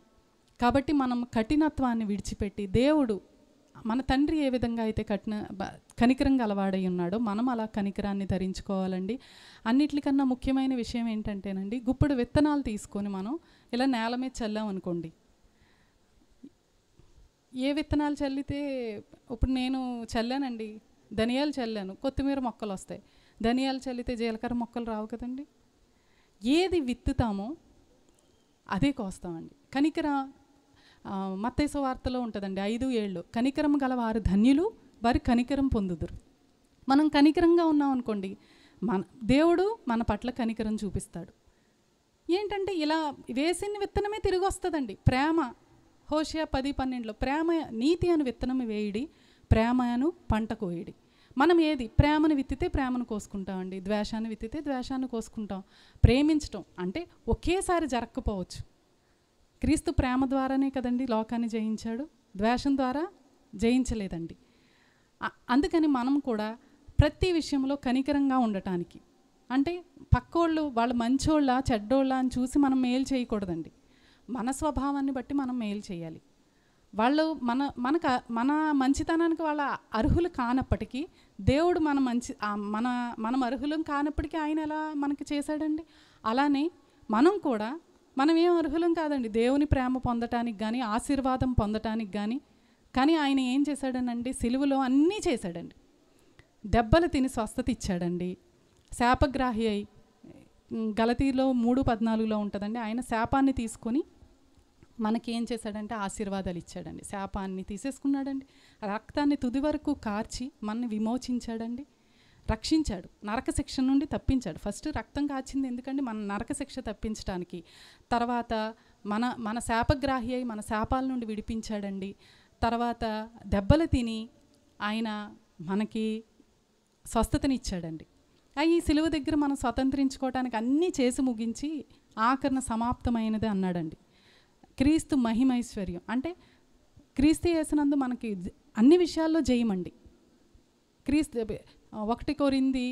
కాబట్టి మనం కఠినత్వాన్ని విడిచిపెట్టి, దేవుడు మన తండ్రి ఏ విధంగా అయితే కనికరం గలవాడై ఉన్నాడో మనం అలా కనికరాన్ని ధరించుకోవాలండి. అన్నిటికన్నా ముఖ్యమైన విషయం ఏంటంటేనండి, గుప్పుడు విత్తనాలు తీసుకొని మనం ఇలా నేల మీద చల్లాం అనుకోండి. ఏ విత్తనాలు చల్లితే, ఇప్పుడు నేను చల్లానండి, ధనియాలు చల్లాను, కొత్తిమీర మొక్కలు వస్తాయి. ధనియాలు చల్లితే జీలకర్ర మొక్కలు రావు కదండి. ఏది విత్తుతామో అదే కోస్తామండి. మత్తయి సువార్తలో ఉంటుందండి 5:7, కనికరం గల వారు ధన్యులు, వారి కనికరం పొందుదురు. మనం కనికరంగా ఉన్నాం అనుకోండి, దేవుడు మన పట్ల కనికరం చూపిస్తాడు. ఏంటంటే ఇలా వేసిన విత్తనమే తిరిగి వస్తుందండి. ప్రేమ, హోషేయ 10:12లో ప్రేమ నీతి అను విత్తనం వేయడి, ప్రేమ అను పంట కోయడి. మనం ఏది ప్రేమను విత్తితే ప్రేమను కోసుకుంటామండి, ద్వేషాన్ని విత్తితే ద్వేషాన్ని కోసుకుంటాం. ప్రేమించటం అంటే ఒకేసారి జరగకపోవచ్చు. క్రీస్తు ప్రేమ ద్వారానే కదండి లోకాన్ని జయించాడు, ద్వేషం ద్వారా జయించలేదండి. అందుకని మనం కూడా ప్రతి విషయంలో కనికరంగా ఉండటానికి, అంటే పక్కోళ్ళు వాళ్ళు మంచోళ్ళ చెడ్డోళ్ళ అని చూసి మనం మేలు చేయకూడదండి. మన స్వభావాన్ని బట్టి మనం మేలు చేయాలి. వాళ్ళు మన మంచితనానికి వాళ్ళ అర్హులు కానప్పటికీ, దేవుడు మనం అర్హులం కానప్పటికీ ఆయన ఎలా మనకి చేశాడండి. అలానే మనం కూడా మనమేం అర్హులం కాదండి దేవుని ప్రేమ పొందటానికి కానీ, ఆశీర్వాదం పొందటానికి కానీ ఆయన ఏం చేశాడనండి, సిలువలో అన్నీ చేశాడండి. దెబ్బలు తిని స్వస్థత ఇచ్చాడండి. శాపగ్రాహి అయి, గలతీలో 3:14లో ఉంటుందండి, ఆయన శాపాన్ని తీసుకొని మనకేం చేశాడంటే ఆశీర్వాదాలు ఇచ్చాడండి. శాపాన్ని తీసేసుకున్నాడండి, రక్తాన్ని తుది వరకు కార్చి మనని విమోచించాడండి, రక్షించాడు, నరక శిక్ష నుండి తప్పించాడు. ఫస్ట్ రక్తం కాచింది ఎందుకంటే మన నరక శిక్ష తప్పించడానికి, తర్వాత మన శాపగ్రాహి అయి మన శాపాల నుండి విడిపించాడండి. తర్వాత దెబ్బలు తిని ఆయన మనకి స్వస్థతనిచ్చాడండి. ఈ సిలువ దగ్గర మనం స్వతంత్రించుకోవడానికి అన్నీ చేసి ముగించి ఆఖరణ సమాప్తమైనది అన్నాడండి. క్రీస్తు మహిమైశ్వర్యం అంటే క్రీస్తు యేసునందు మనకి అన్ని విషయాల్లో జయమండి. క్రీస్తు 1 కొరింథీ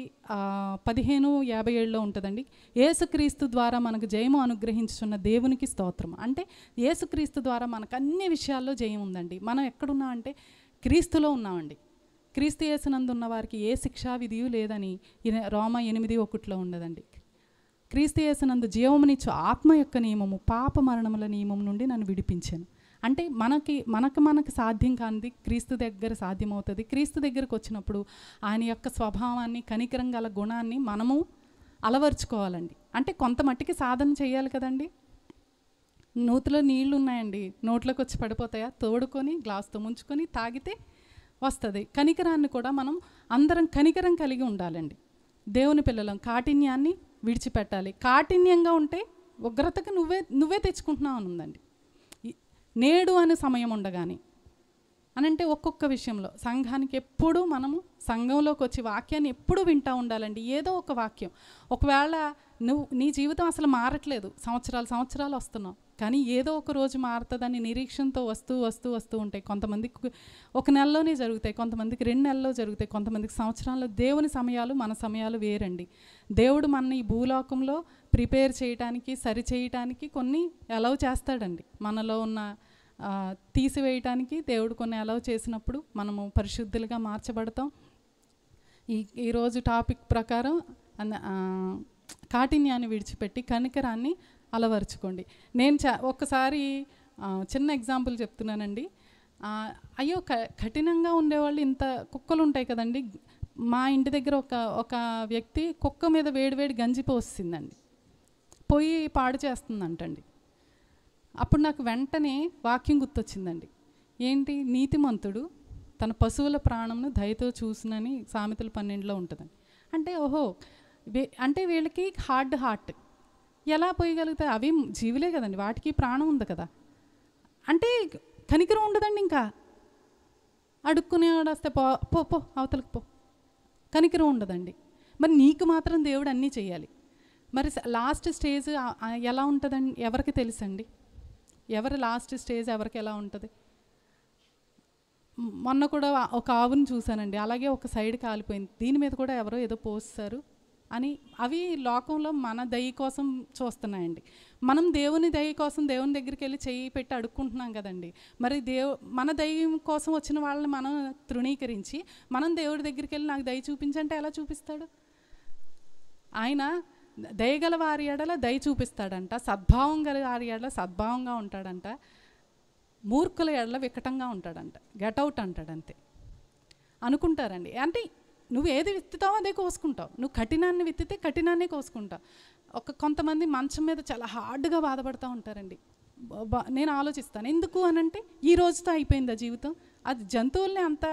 15:57లో ఉంటుందండి, యేసుక్రీస్తు ద్వారా మనకు జయము అనుగ్రహించుచున్న దేవునికి స్తోత్రం. అంటే యేసుక్రీస్తు ద్వారా మనకు అన్ని విషయాల్లో జయం ఉందండి. మనం ఎక్కడున్నాం అంటే క్రీస్తులో ఉన్నామండి. క్రీస్తు యేసునందు ఉన్న వారికి ఏ శిక్షా విధియు లేదని రోమా 8:1లో ఉండదండి. క్రీస్తు యేసునందు జీవమునిచ్చు ఆత్మ యొక్క నియమము పాప మరణముల నియమం నుండి నన్ను విడిపించాను. అంటే మనకు సాధ్యం కానిది క్రీస్తు దగ్గర సాధ్యమవుతుంది. క్రీస్తు దగ్గరకు వచ్చినప్పుడు ఆయన యొక్క స్వభావాన్ని, కనికరం గల గుణాన్ని మనము అలవర్చుకోవాలండి. అంటే కొంత మట్టికి సాధన చేయాలి కదండి. నూతిలో నీళ్లు ఉన్నాయండి, నోట్లోకి వచ్చి పడిపోతాయా? తోడుకొని గ్లాసుతో ముంచుకొని తాగితే వస్తుంది. కనికరాన్ని కూడా మనం అందరం కనికరం కలిగి ఉండాలండి. దేవుని పిల్లలం కాఠిన్యాన్ని విడిచిపెట్టాలి. కాఠిన్యంగా ఉంటే ఉగ్రతకు నువ్వే తెచ్చుకుంటున్నావు అని ఉందండి. నేడు అనే సమయం ఉండగానే అనంటే ఒక్కొక్క విషయంలో సంఘానికి ఎప్పుడూ మనము సంఘంలోకి వచ్చి వాక్యాన్ని ఎప్పుడూ వింటూ ఉండాలండి. ఏదో ఒక వాక్యం, ఒకవేళ నీ జీవితం అసలు మారట్లేదు, సంవత్సరాలు వస్తున్నావు, కానీ ఏదో ఒక రోజు మారుతుందని నిరీక్షణతో వస్తూ ఉంటాయి. కొంతమందికి 1 నెలలోనే జరుగుతాయి, కొంతమందికి 2 నెలల్లో జరుగుతాయి, కొంతమందికి సంవత్సరాల్లో. దేవుని సమయాలు మన సమయాలు వేరండి. దేవుడు మన ఈ భూలోకంలో ప్రిపేర్ చేయటానికి, సరి చేయటానికి కొన్ని అలౌ చేస్తాడండి. మనలో ఉన్న తీసివేయటానికి దేవుడు కొన్ని అలౌ చేసినప్పుడు మనము పరిశుద్ధులుగా మార్చబడతాం. ఈరోజు టాపిక్ ప్రకారం కాఠిన్యాన్ని విడిచిపెట్టి కనికరాన్ని అలవర్చుకోండి. నేను ఒక్కసారి చిన్న ఎగ్జాంపుల్ చెప్తున్నానండి. అయ్యో కఠినంగా ఉండేవాళ్ళు, ఇంత కుక్కలు ఉంటాయి కదండి. మా ఇంటి దగ్గర ఒక వ్యక్తి కుక్క మీద వేడివేడి గంజి పోసిందండి, పోయి పాడు చేస్తుందంటండి. అప్పుడు నాకు వెంటనే వాక్యం గుర్తొచ్చిందండి. ఏంటి? నీతిమంతుడు తన పశువుల ప్రాణంను దయతో చూసునని సామెతల 12లో ఉంటుందండి. అంటే అంటే వీళ్ళకి హార్ట్ ఎలా పోయగలుగుతాయి? అవి జీవులే కదండి, వాటికి ప్రాణం ఉంది కదా. అంటే కనికరం ఉండదండి. ఇంకా అడుక్కునేవాడు వస్తే పో అవతలకు పో, కనికరం ఉండదండి. మరి నీకు మాత్రం దేవుడు అన్నీ చేయాలి. మరి లాస్ట్ స్టేజ్ ఎలా ఉంటుందండి ఎవరికి తెలుసండి? ఎవరి లాస్ట్ స్టేజ్ ఎవరికి ఎలా ఉంటుంది? మొన్న కూడా ఒక ఆవుని చూశానండి, అలాగే ఒక సైడ్ కాలిపోయింది. దీని మీద కూడా ఎవరో ఏదో పోస్తారు అని. అవి లోకంలో మన దయ కోసం చూస్తున్నాయండి. మనం దేవుని దయ కోసం దేవుని దగ్గరికి వెళ్ళి చెయ్యి పెట్టి అడుక్కుంటున్నాం కదండి. మరి మన దయ కోసం వచ్చిన వాళ్ళని మనం తృణీకరించి మనం దేవుడి దగ్గరికి వెళ్ళి నాకు దయ చూపించంటే ఎలా చూపిస్తాడు? ఆయన దయగల వారి ఎడల దయ చూపిస్తాడంట, సద్భావం గల వారి ఎడల సద్భావంగా ఉంటాడంట, మూర్ఖుల ఎడల వికటంగా ఉంటాడంట, గెటౌట్ అంటాడు. అంతే అనుకుంటారండి. అంటే నువ్వు ఏది విత్తుతావో అదే కోసుకుంటావు. నువ్వు కఠినాన్ని విత్తితే కఠినాన్ని కోసుకుంటావు. కొంతమంది మంచం మీద చాలా హార్డ్గా బాధపడుతూ ఉంటారండి. నేను ఆలోచిస్తాను, ఎందుకు అనంటే ఈ రోజుతో అయిపోయిందా జీవితం? అది జంతువుల్ని అంత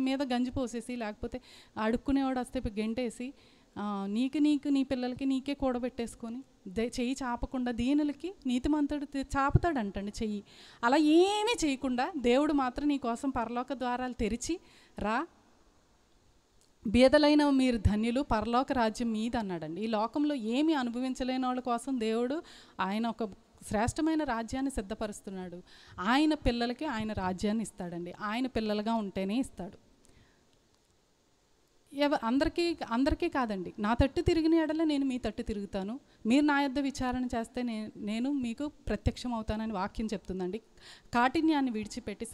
మీద గంజి పోసేసి, లేకపోతే అడుక్కునేవాడు వస్తే గెంటేసి నీకు నీ పిల్లలకి నీకే కూడబెట్టేసుకొని చెయ్యి చాపకుండా దీనులకి నీతిమంతుడు చాపుతాడంటండి చెయ్యి. అలా ఏమీ చేయకుండా దేవుడు మాత్రం నీ కోసం పరలోక ద్వారాలు తెరిచి రా, బీదలైన మీరు ధన్యులు, పరలోక రాజ్యం మీద అన్నాడండి. ఈ లోకంలో ఏమీ అనుభవించలేని వాళ్ళ కోసం దేవుడు ఆయన ఒక శ్రేష్టమైన రాజ్యాన్ని సిద్ధపరుస్తున్నాడు. ఆయన పిల్లలకి ఆయన రాజ్యాన్ని ఇస్తాడండి. ఆయన పిల్లలుగా ఉంటేనే ఇస్తాడు. అందరికీ కాదండి. నా తట్టు తిరిగిన ఎడల నేను మీ తట్టు తిరుగుతాను, మీరు నా యొద్ద విచారణ చేస్తే నేను మీకు ప్రత్యక్షం అవుతానని వాక్యం చెప్తుందండి. కాఠిన్యాన్ని విడిచిపెట్టి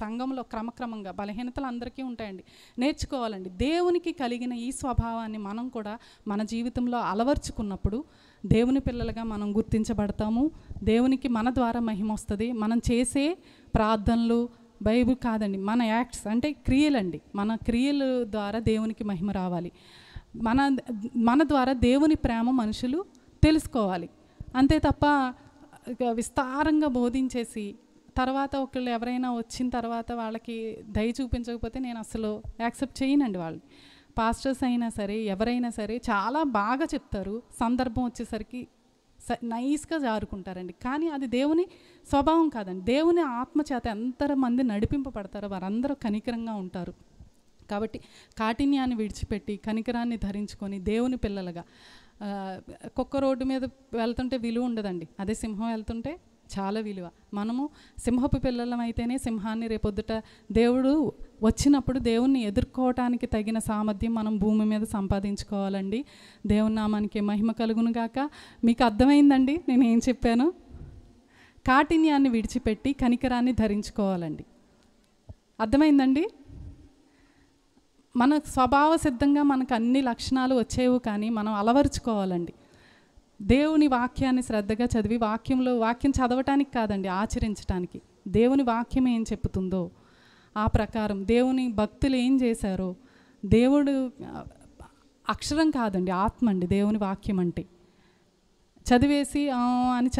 సంఘంలో క్రమక్రమంగా బలహీనతలు అందరికీ ఉంటాయండి, నేర్చుకోవాలండి. దేవునికి కలిగిన ఈ స్వభావాన్ని మనం కూడా మన జీవితంలో అలవర్చుకున్నప్పుడు దేవుని పిల్లలుగా మనం గుర్తించబడతాము. దేవునికి మన ద్వారా మహిమ వస్తుంది. మనం చేసే ప్రార్థనలు బైబిల్ కాదండి, మన యాక్ట్స్ అంటే క్రియలండి. మన క్రియల ద్వారా దేవునికి మహిమ రావాలి. మన ద్వారా దేవుని ప్రేమ మనుషులు తెలుసుకోవాలి. అంతే తప్ప విస్తారంగా బోధించేసి తర్వాత ఒకళ్ళు ఎవరైనా వచ్చిన తర్వాత వాళ్ళకి దయ చూపించకపోతే నేను అసలు యాక్సెప్ట్ చేయనండి. వాళ్ళు పాస్టర్స్ అయినా సరే ఎవరైనా సరే చాలా బాగా చెప్తారు, సందర్భం వచ్చేసరికి నైస్గా జారుకుంటారండి. కానీ అది దేవుని స్వభావం కాదండి. దేవుని ఆత్మచేత ఎంతమంది నడిపింపబడతారో వారందరూ కనికరంగా ఉంటారు. కాబట్టి కాఠిన్యాన్ని విడిచిపెట్టి కనికరాన్ని ధరించుకొని దేవుని పిల్లలుగా, కుక్క రోడ్డు మీద వెళ్తుంటే విలువ ఉండదండి, అదే సింహం వెళ్తుంటే చాలా విలువ. మనము సింహపు పిల్లలం అయితేనే సింహాన్ని రేపొద్దుట దేవుడు వచ్చినప్పుడు దేవుణ్ణి ఎదుర్కోవటానికి తగిన సామర్థ్యం మనం భూమి మీద సంపాదించుకోవాలండి. దేవుని నామానికి మహిమ కలుగును గాక. మీకు అర్థమైందండి నేను ఏం చెప్పాను? కాఠిన్యాన్ని విడిచిపెట్టి కనికరాన్ని ధరించుకోవాలండి. అర్థమైందండి? మన స్వభావ సిద్ధంగా మనకు అన్ని లక్షణాలు వచ్చేవి, కానీ మనం అలవరుచుకోవాలండి. దేవుని వాక్యాన్ని శ్రద్ధగా చదివి వాక్యం చదవటానికి కాదండి, ఆచరించటానికి. దేవుని వాక్యం ఏం చెప్తుందో ఆ ప్రకారం దేవుని భక్తులు ఏం చేశారో, దేవుడు అక్షరం కాదండి, ఆత్మ అండి దేవుని వాక్యం అంటే. చదివేసి అని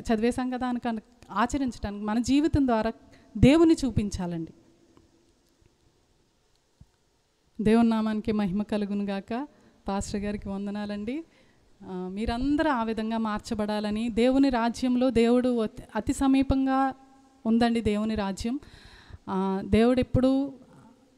చదివేశాం కదా అని ఆచరించడానికి మన జీవితం ద్వారా దేవుని చూపించాలండి. దేవుని నామానికి మహిమ కలుగును గాక. పాస్టర్ గారికి వందనాలండి. మీరందరూ ఆ విధంగా మార్చబడాలని. దేవుని రాజ్యంలో దేవుడు అతి సమీపంగా ఉందండి. దేవుని రాజ్యం దేవుడు ఎప్పుడు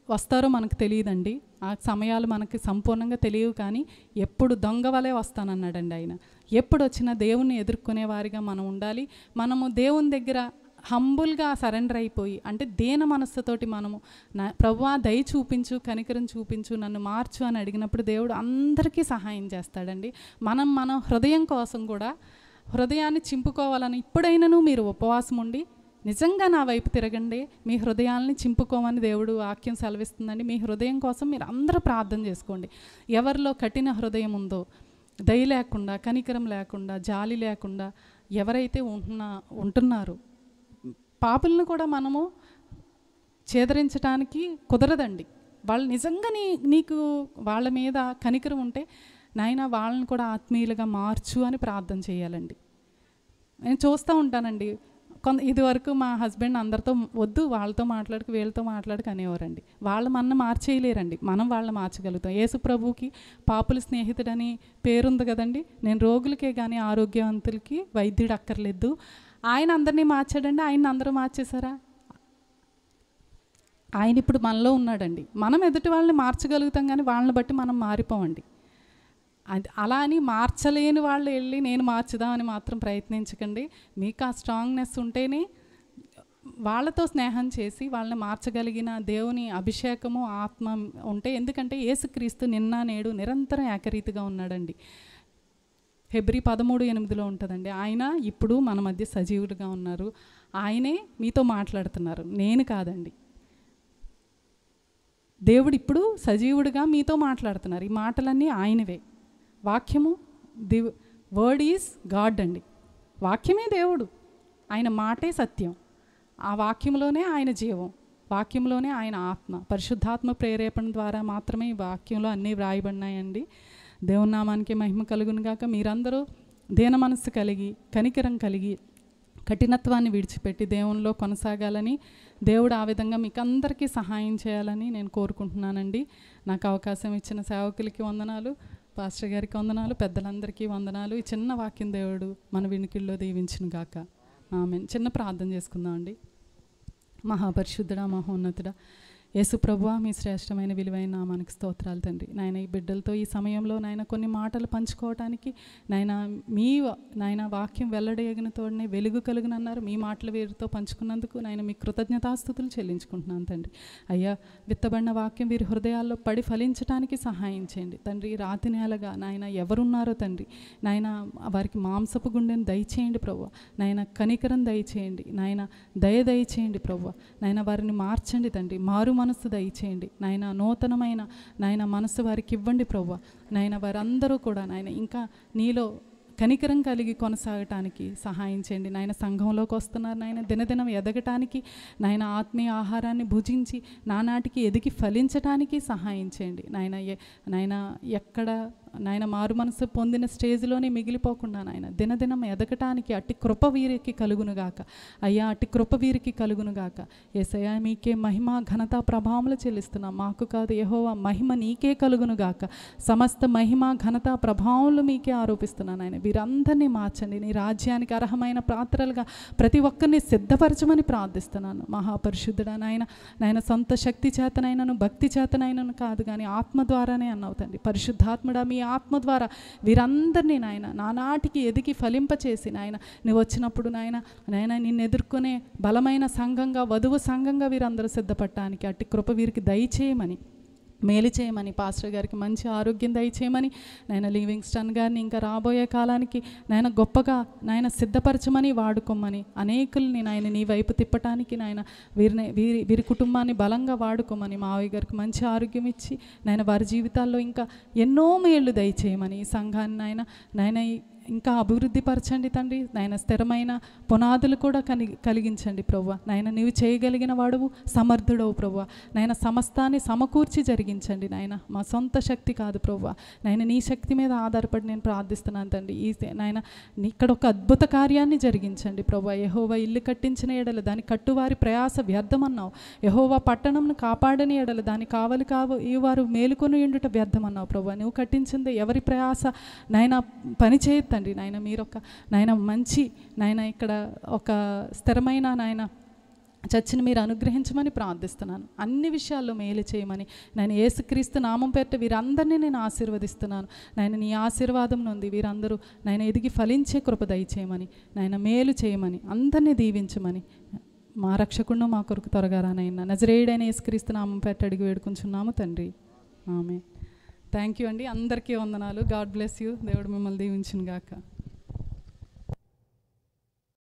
వస్తారో మనకు తెలియదండి. ఆ సమయాలు మనకి సంపూర్ణంగా తెలియవు, కానీ ఎప్పుడు దొంగ వలె వస్తానన్నాడండి ఆయన. ఎప్పుడు వచ్చినా దేవుణ్ణి ఎదుర్కొనే వారిగా మనం ఉండాలి. మనము దేవుని దగ్గర హంబుల్గా సరెండర్ అయిపోయి, అంటే దేన మనస్సుతోటి మనము ప్రభువా దయ చూపించు, కనికరం చూపించు, నన్ను మార్చు అని అడిగినప్పుడు దేవుడు అందరికీ సహాయం చేస్తాడండి. మన హృదయం కోసం కూడా హృదయాన్ని చింపుకోవాలని ఇప్పుడైనాను మీరు ఉపవాసం ఉండి నిజంగా నా వైపు తిరగండి, మీ హృదయాల్ని చింపుకోమని దేవుడు వాక్యం సెలవిస్తుందండి. మీ హృదయం కోసం మీరు అందరూ ప్రార్థన చేసుకోండి. ఎవరిలో కఠిన హృదయం ఉందో, దయ లేకుండా, కనికరం లేకుండా, జాలి లేకుండా ఎవరైతే ఉంటున్నారో, పాపులను కూడా మనము చేదరించడానికి కుదరదండి. వాళ్ళు నిజంగా నీకు వాళ్ళ మీద కనికరం ఉంటే నాయన వాళ్ళని కూడా ఆత్మీయులుగా మార్చు అని ప్రార్థన చేయాలండి. నేను చూస్తూ ఉంటానండి, ఇదివరకు మా హస్బెండ్ అందరితో వద్దు వాళ్ళతో మాట్లాడుకు వీళ్ళతో మాట్లాడుకు అనేవారండి. వాళ్ళు మన మార్చేయలేరండి, మనం వాళ్ళని మార్చగలుగుతాం. యేసు ప్రభువుకి పాపుల స్నేహితుడని పేరుంది కదండి. నేను రోగులకే కానీ ఆరోగ్యవంతులకి వైద్యుడు అక్కర్లేదు. ఆయన అందరినీ మార్చాడండి. ఆయన అందరూ మార్చేశారా? ఆయన ఇప్పుడు మనలో ఉన్నాడండి. మనం ఎదుటి వాళ్ళని మార్చగలుగుతాం, కానీ వాళ్ళని బట్టి మనం మారిపోవండి. అది అలా అని మార్చలేని వాళ్ళు వెళ్ళి నేను మార్చుదామని మాత్రం ప్రయత్నించకండి. మీకు ఆ స్ట్రాంగ్నెస్ ఉంటేనే వాళ్ళతో స్నేహం చేసి వాళ్ళని మార్చగలిగిన దేవుని అభిషేకము ఆత్మ ఉంటే, ఎందుకంటే యేసుక్రీస్తు నిన్న నేడు నిరంతరం ఏకరీతిగా ఉన్నాడండి. హెబ్రీ 13:8 ఉంటుందండి. ఆయన ఇప్పుడు మన మధ్య సజీవుడిగా ఉన్నారు. ఆయనే మీతో మాట్లాడుతున్నారు, నేను కాదండి. దేవుడు ఇప్పుడు సజీవుడిగా మీతో మాట్లాడుతున్నారు. ఈ మాటలన్నీ ఆయనవే. వాక్యము ది వర్డ్ ఈజ్ గాడ్ అండి. వాక్యమే దేవుడు, ఆయన మాటే సత్యం. ఆ వాక్యంలోనే ఆయన జీవం, వాక్యంలోనే ఆయన ఆత్మ. పరిశుద్ధాత్మ ప్రేరేపణ ద్వారా మాత్రమే ఈ వాక్యంలో అన్నీ వ్రాయబడినాయండి. దేవుని నామానికి మహిమ కలుగును గాక. మీరందరూ దీన మనస్సు కలిగి, కనికరం కలిగి, కఠినత్వాన్ని విడిచిపెట్టి దేవునిలో కొనసాగాలని, దేవుడు ఆ విధంగా మీకు అందరికీ సహాయం చేయాలని నేను కోరుకుంటున్నానండి. నాకు అవకాశం ఇచ్చిన సేవకులకి వందనాలు, పాస్టర్ గారికి వందనాలు, పెద్దలందరికీ వందనాలు. ఈ చిన్న వాక్యం దేవుడు మన వినికిల్లో దీవించును గాక. ఆమేన్. చిన్న ప్రార్థన చేసుకుందాం అండి. మహాపరిశుద్ధుడా, మహోన్నతుడా, యేసు ప్రభువా, మీ శ్రేష్టమైన విలువైన నామానికి స్తోత్రాలు తండ్రి. నాయన ఈ బిడ్డలతో ఈ సమయంలో నాయన కొన్ని మాటలు పంచుకోవడానికి నాయన వాక్యం వెల్లడేగిన తోడనే వెలుగు కలుగునన్నారు. మీ మాటలు వీరితో పంచుకున్నందుకు నాయన మీ కృతజ్ఞతాస్తుతులు చెల్లించుకుంటున్నాను తండ్రి. అయ్యా, విత్తబడిన వాక్యం వీరి హృదయాల్లో పడి ఫలించడానికి సహాయం చేయండి తండ్రి. రాతి నేలగా నాయన ఎవరున్నారో తండ్రి, నాయన వారికి మాంసపు గుండెను దయచేయండి ప్రభువా. నాయన కనికరం దయచేయండి, నాయన దయ దయచేయండి ప్రభువా. నాయన వారిని మార్చండి తండ్రి. మారు మనస్సు దయచేయండి నాయన. నూతనమైన నాయన మనస్సు వారికి ఇవ్వండి ప్రభువా. నాయన వారందరూ కూడా నాయన ఇంకా నీలో కనికరం కలిగి కొనసాగటానికి సహాయం చేయండి నాయన. సంఘంలోకి వస్తున్నారు నాయన, దినదినం ఎదగటానికి నాయన, ఆత్మీయ ఆహారాన్ని భుజించి నానాటికి ఎదిగి ఫలించటానికి సహాయం చేయండి నాయన. నాయన ఎక్కడ నాయన మారు మనసు పొందిన స్టేజ్లోనే మిగిలిపోకుండా నాయన దినదినం ఎదగటానికి అట్టి కృప వీరికి కలుగునుగాక. అయ్యా, అట్టి కృప వీరికి కలుగునుగాక. యేసయ్యా, మీకే మహిమ ఘనత ప్రభావములు చెల్లిస్తున్నాం. మాకు కాదు యెహోవా, మహిమ నీకే కలుగునుగాక. సమస్త మహిమ ఘనత ప్రభావములు మీకే ఆరోపిస్తున్నాను ఆయన. వీరందరినీ మార్చండి, నీ రాజ్యానికి అర్హమైన పాత్రలుగా ప్రతి ఒక్కరిని సిద్ధపరచమని ప్రార్థిస్తున్నాను. మహాపరిశుద్ధుడా నాయన, నాయన సొంత శక్తి చేతనైనను భక్తి చేతనైనను కాదు కానీ ఆత్మ ద్వారానే అన్నవుతండి. పరిశుద్ధాత్ముడా, మీ ఆత్మ ద్వారా వీరందరినీ నాయన నానాటికి ఎదిగి ఫలింపచేసి నాయన, నువ్వు వచ్చినప్పుడు నాయన నిన్ను ఎదుర్కొనే బలమైన సంఘంగా, వధువు సంఘంగా వీరందరూ సిద్ధపడటానికి అట్టి కృప వీరికి దయచేయమని, మేలు చేయమని, పాస్టర్ గారికి మంచి ఆరోగ్యం దయచేయమని నాయన, లివింగ్స్టన్ గారిని ఇంకా రాబోయే కాలానికి నాయన గొప్పగా నాయన సిద్ధపరచమని, వాడుకోమని, అనేకుల్ని నాయన నీ వైపు తిప్పటానికి నాయన వీరి కుటుంబాన్ని బలంగా వాడుకోమని, మావయ్య గారికి మంచి ఆరోగ్యం ఇచ్చి నాయన వారి జీవితాల్లో ఇంకా ఎన్నో మేళ్ళు దయచేయమని, ఈ సంఘాన్ని నాయన ఇంకా అభివృద్ధి పరచండి తండ్రి. నాయన స్థిరమైన పునాదులు కూడా కలిగించండి ప్రభువ. నాయన నీవు చేయగలిగిన వాడువు, సమర్థుడవు ప్రభువ. నాయన సమస్తాన్ని సమకూర్చి జరిగించండి నాయన. మా సొంత శక్తి కాదు ప్రభువ, నాయన నీ శక్తి మీద ఆధారపడి నేను ప్రార్థిస్తున్నాను తండ్రి. నాయన ఇక్కడ ఒక అద్భుత కార్యాన్ని జరిగించండి ప్రభువ. యెహోవా ఇల్లు కట్టించిన ఎడల దాని కట్టువారి ప్రయాస వ్యర్థమన్నావు. యెహోవా పట్టణంను కాపాడని ఎడల దాని కావలి వారు మేలుకొని ఉండుట వ్యర్థమన్నావు ప్రభువ. నువ్వు కట్టించింది ఎవరి ప్రయాస నాయన పని చేయొద్దు తండ్రి. నాయన మీరొక నాయన మంచి నాయన ఇక్కడ ఒక స్థిరమైన నాయన చర్చిని మీరు అనుగ్రహించమని ప్రార్థిస్తున్నాను. అన్ని విషయాల్లో మేలు చేయమని నేను యేసుక్రీస్తు నామం పేరిట వీరందరినీ నేను ఆశీర్వదిస్తున్నాను. నాయన నీ ఆశీర్వాదం నుండి వీరందరూ నాయన ఎదిగి ఫలించే కృప దయచేయమని, నాయన మేలు చేయమని, అందరినీ దీవించమని, మా రక్షకుడు మా కొరకు త్వరగా రానైనా నజరేయుడైన యేసుక్రీస్తు నామం పేరిట అడిగి వేడుకుంటున్నాము తండ్రి. ఆమేన్. థ్యాంక్ యూ అండి. అందరికీ వందనాలు. God bless you. దేవుడు మిమ్మల్ని దీవించును గాక.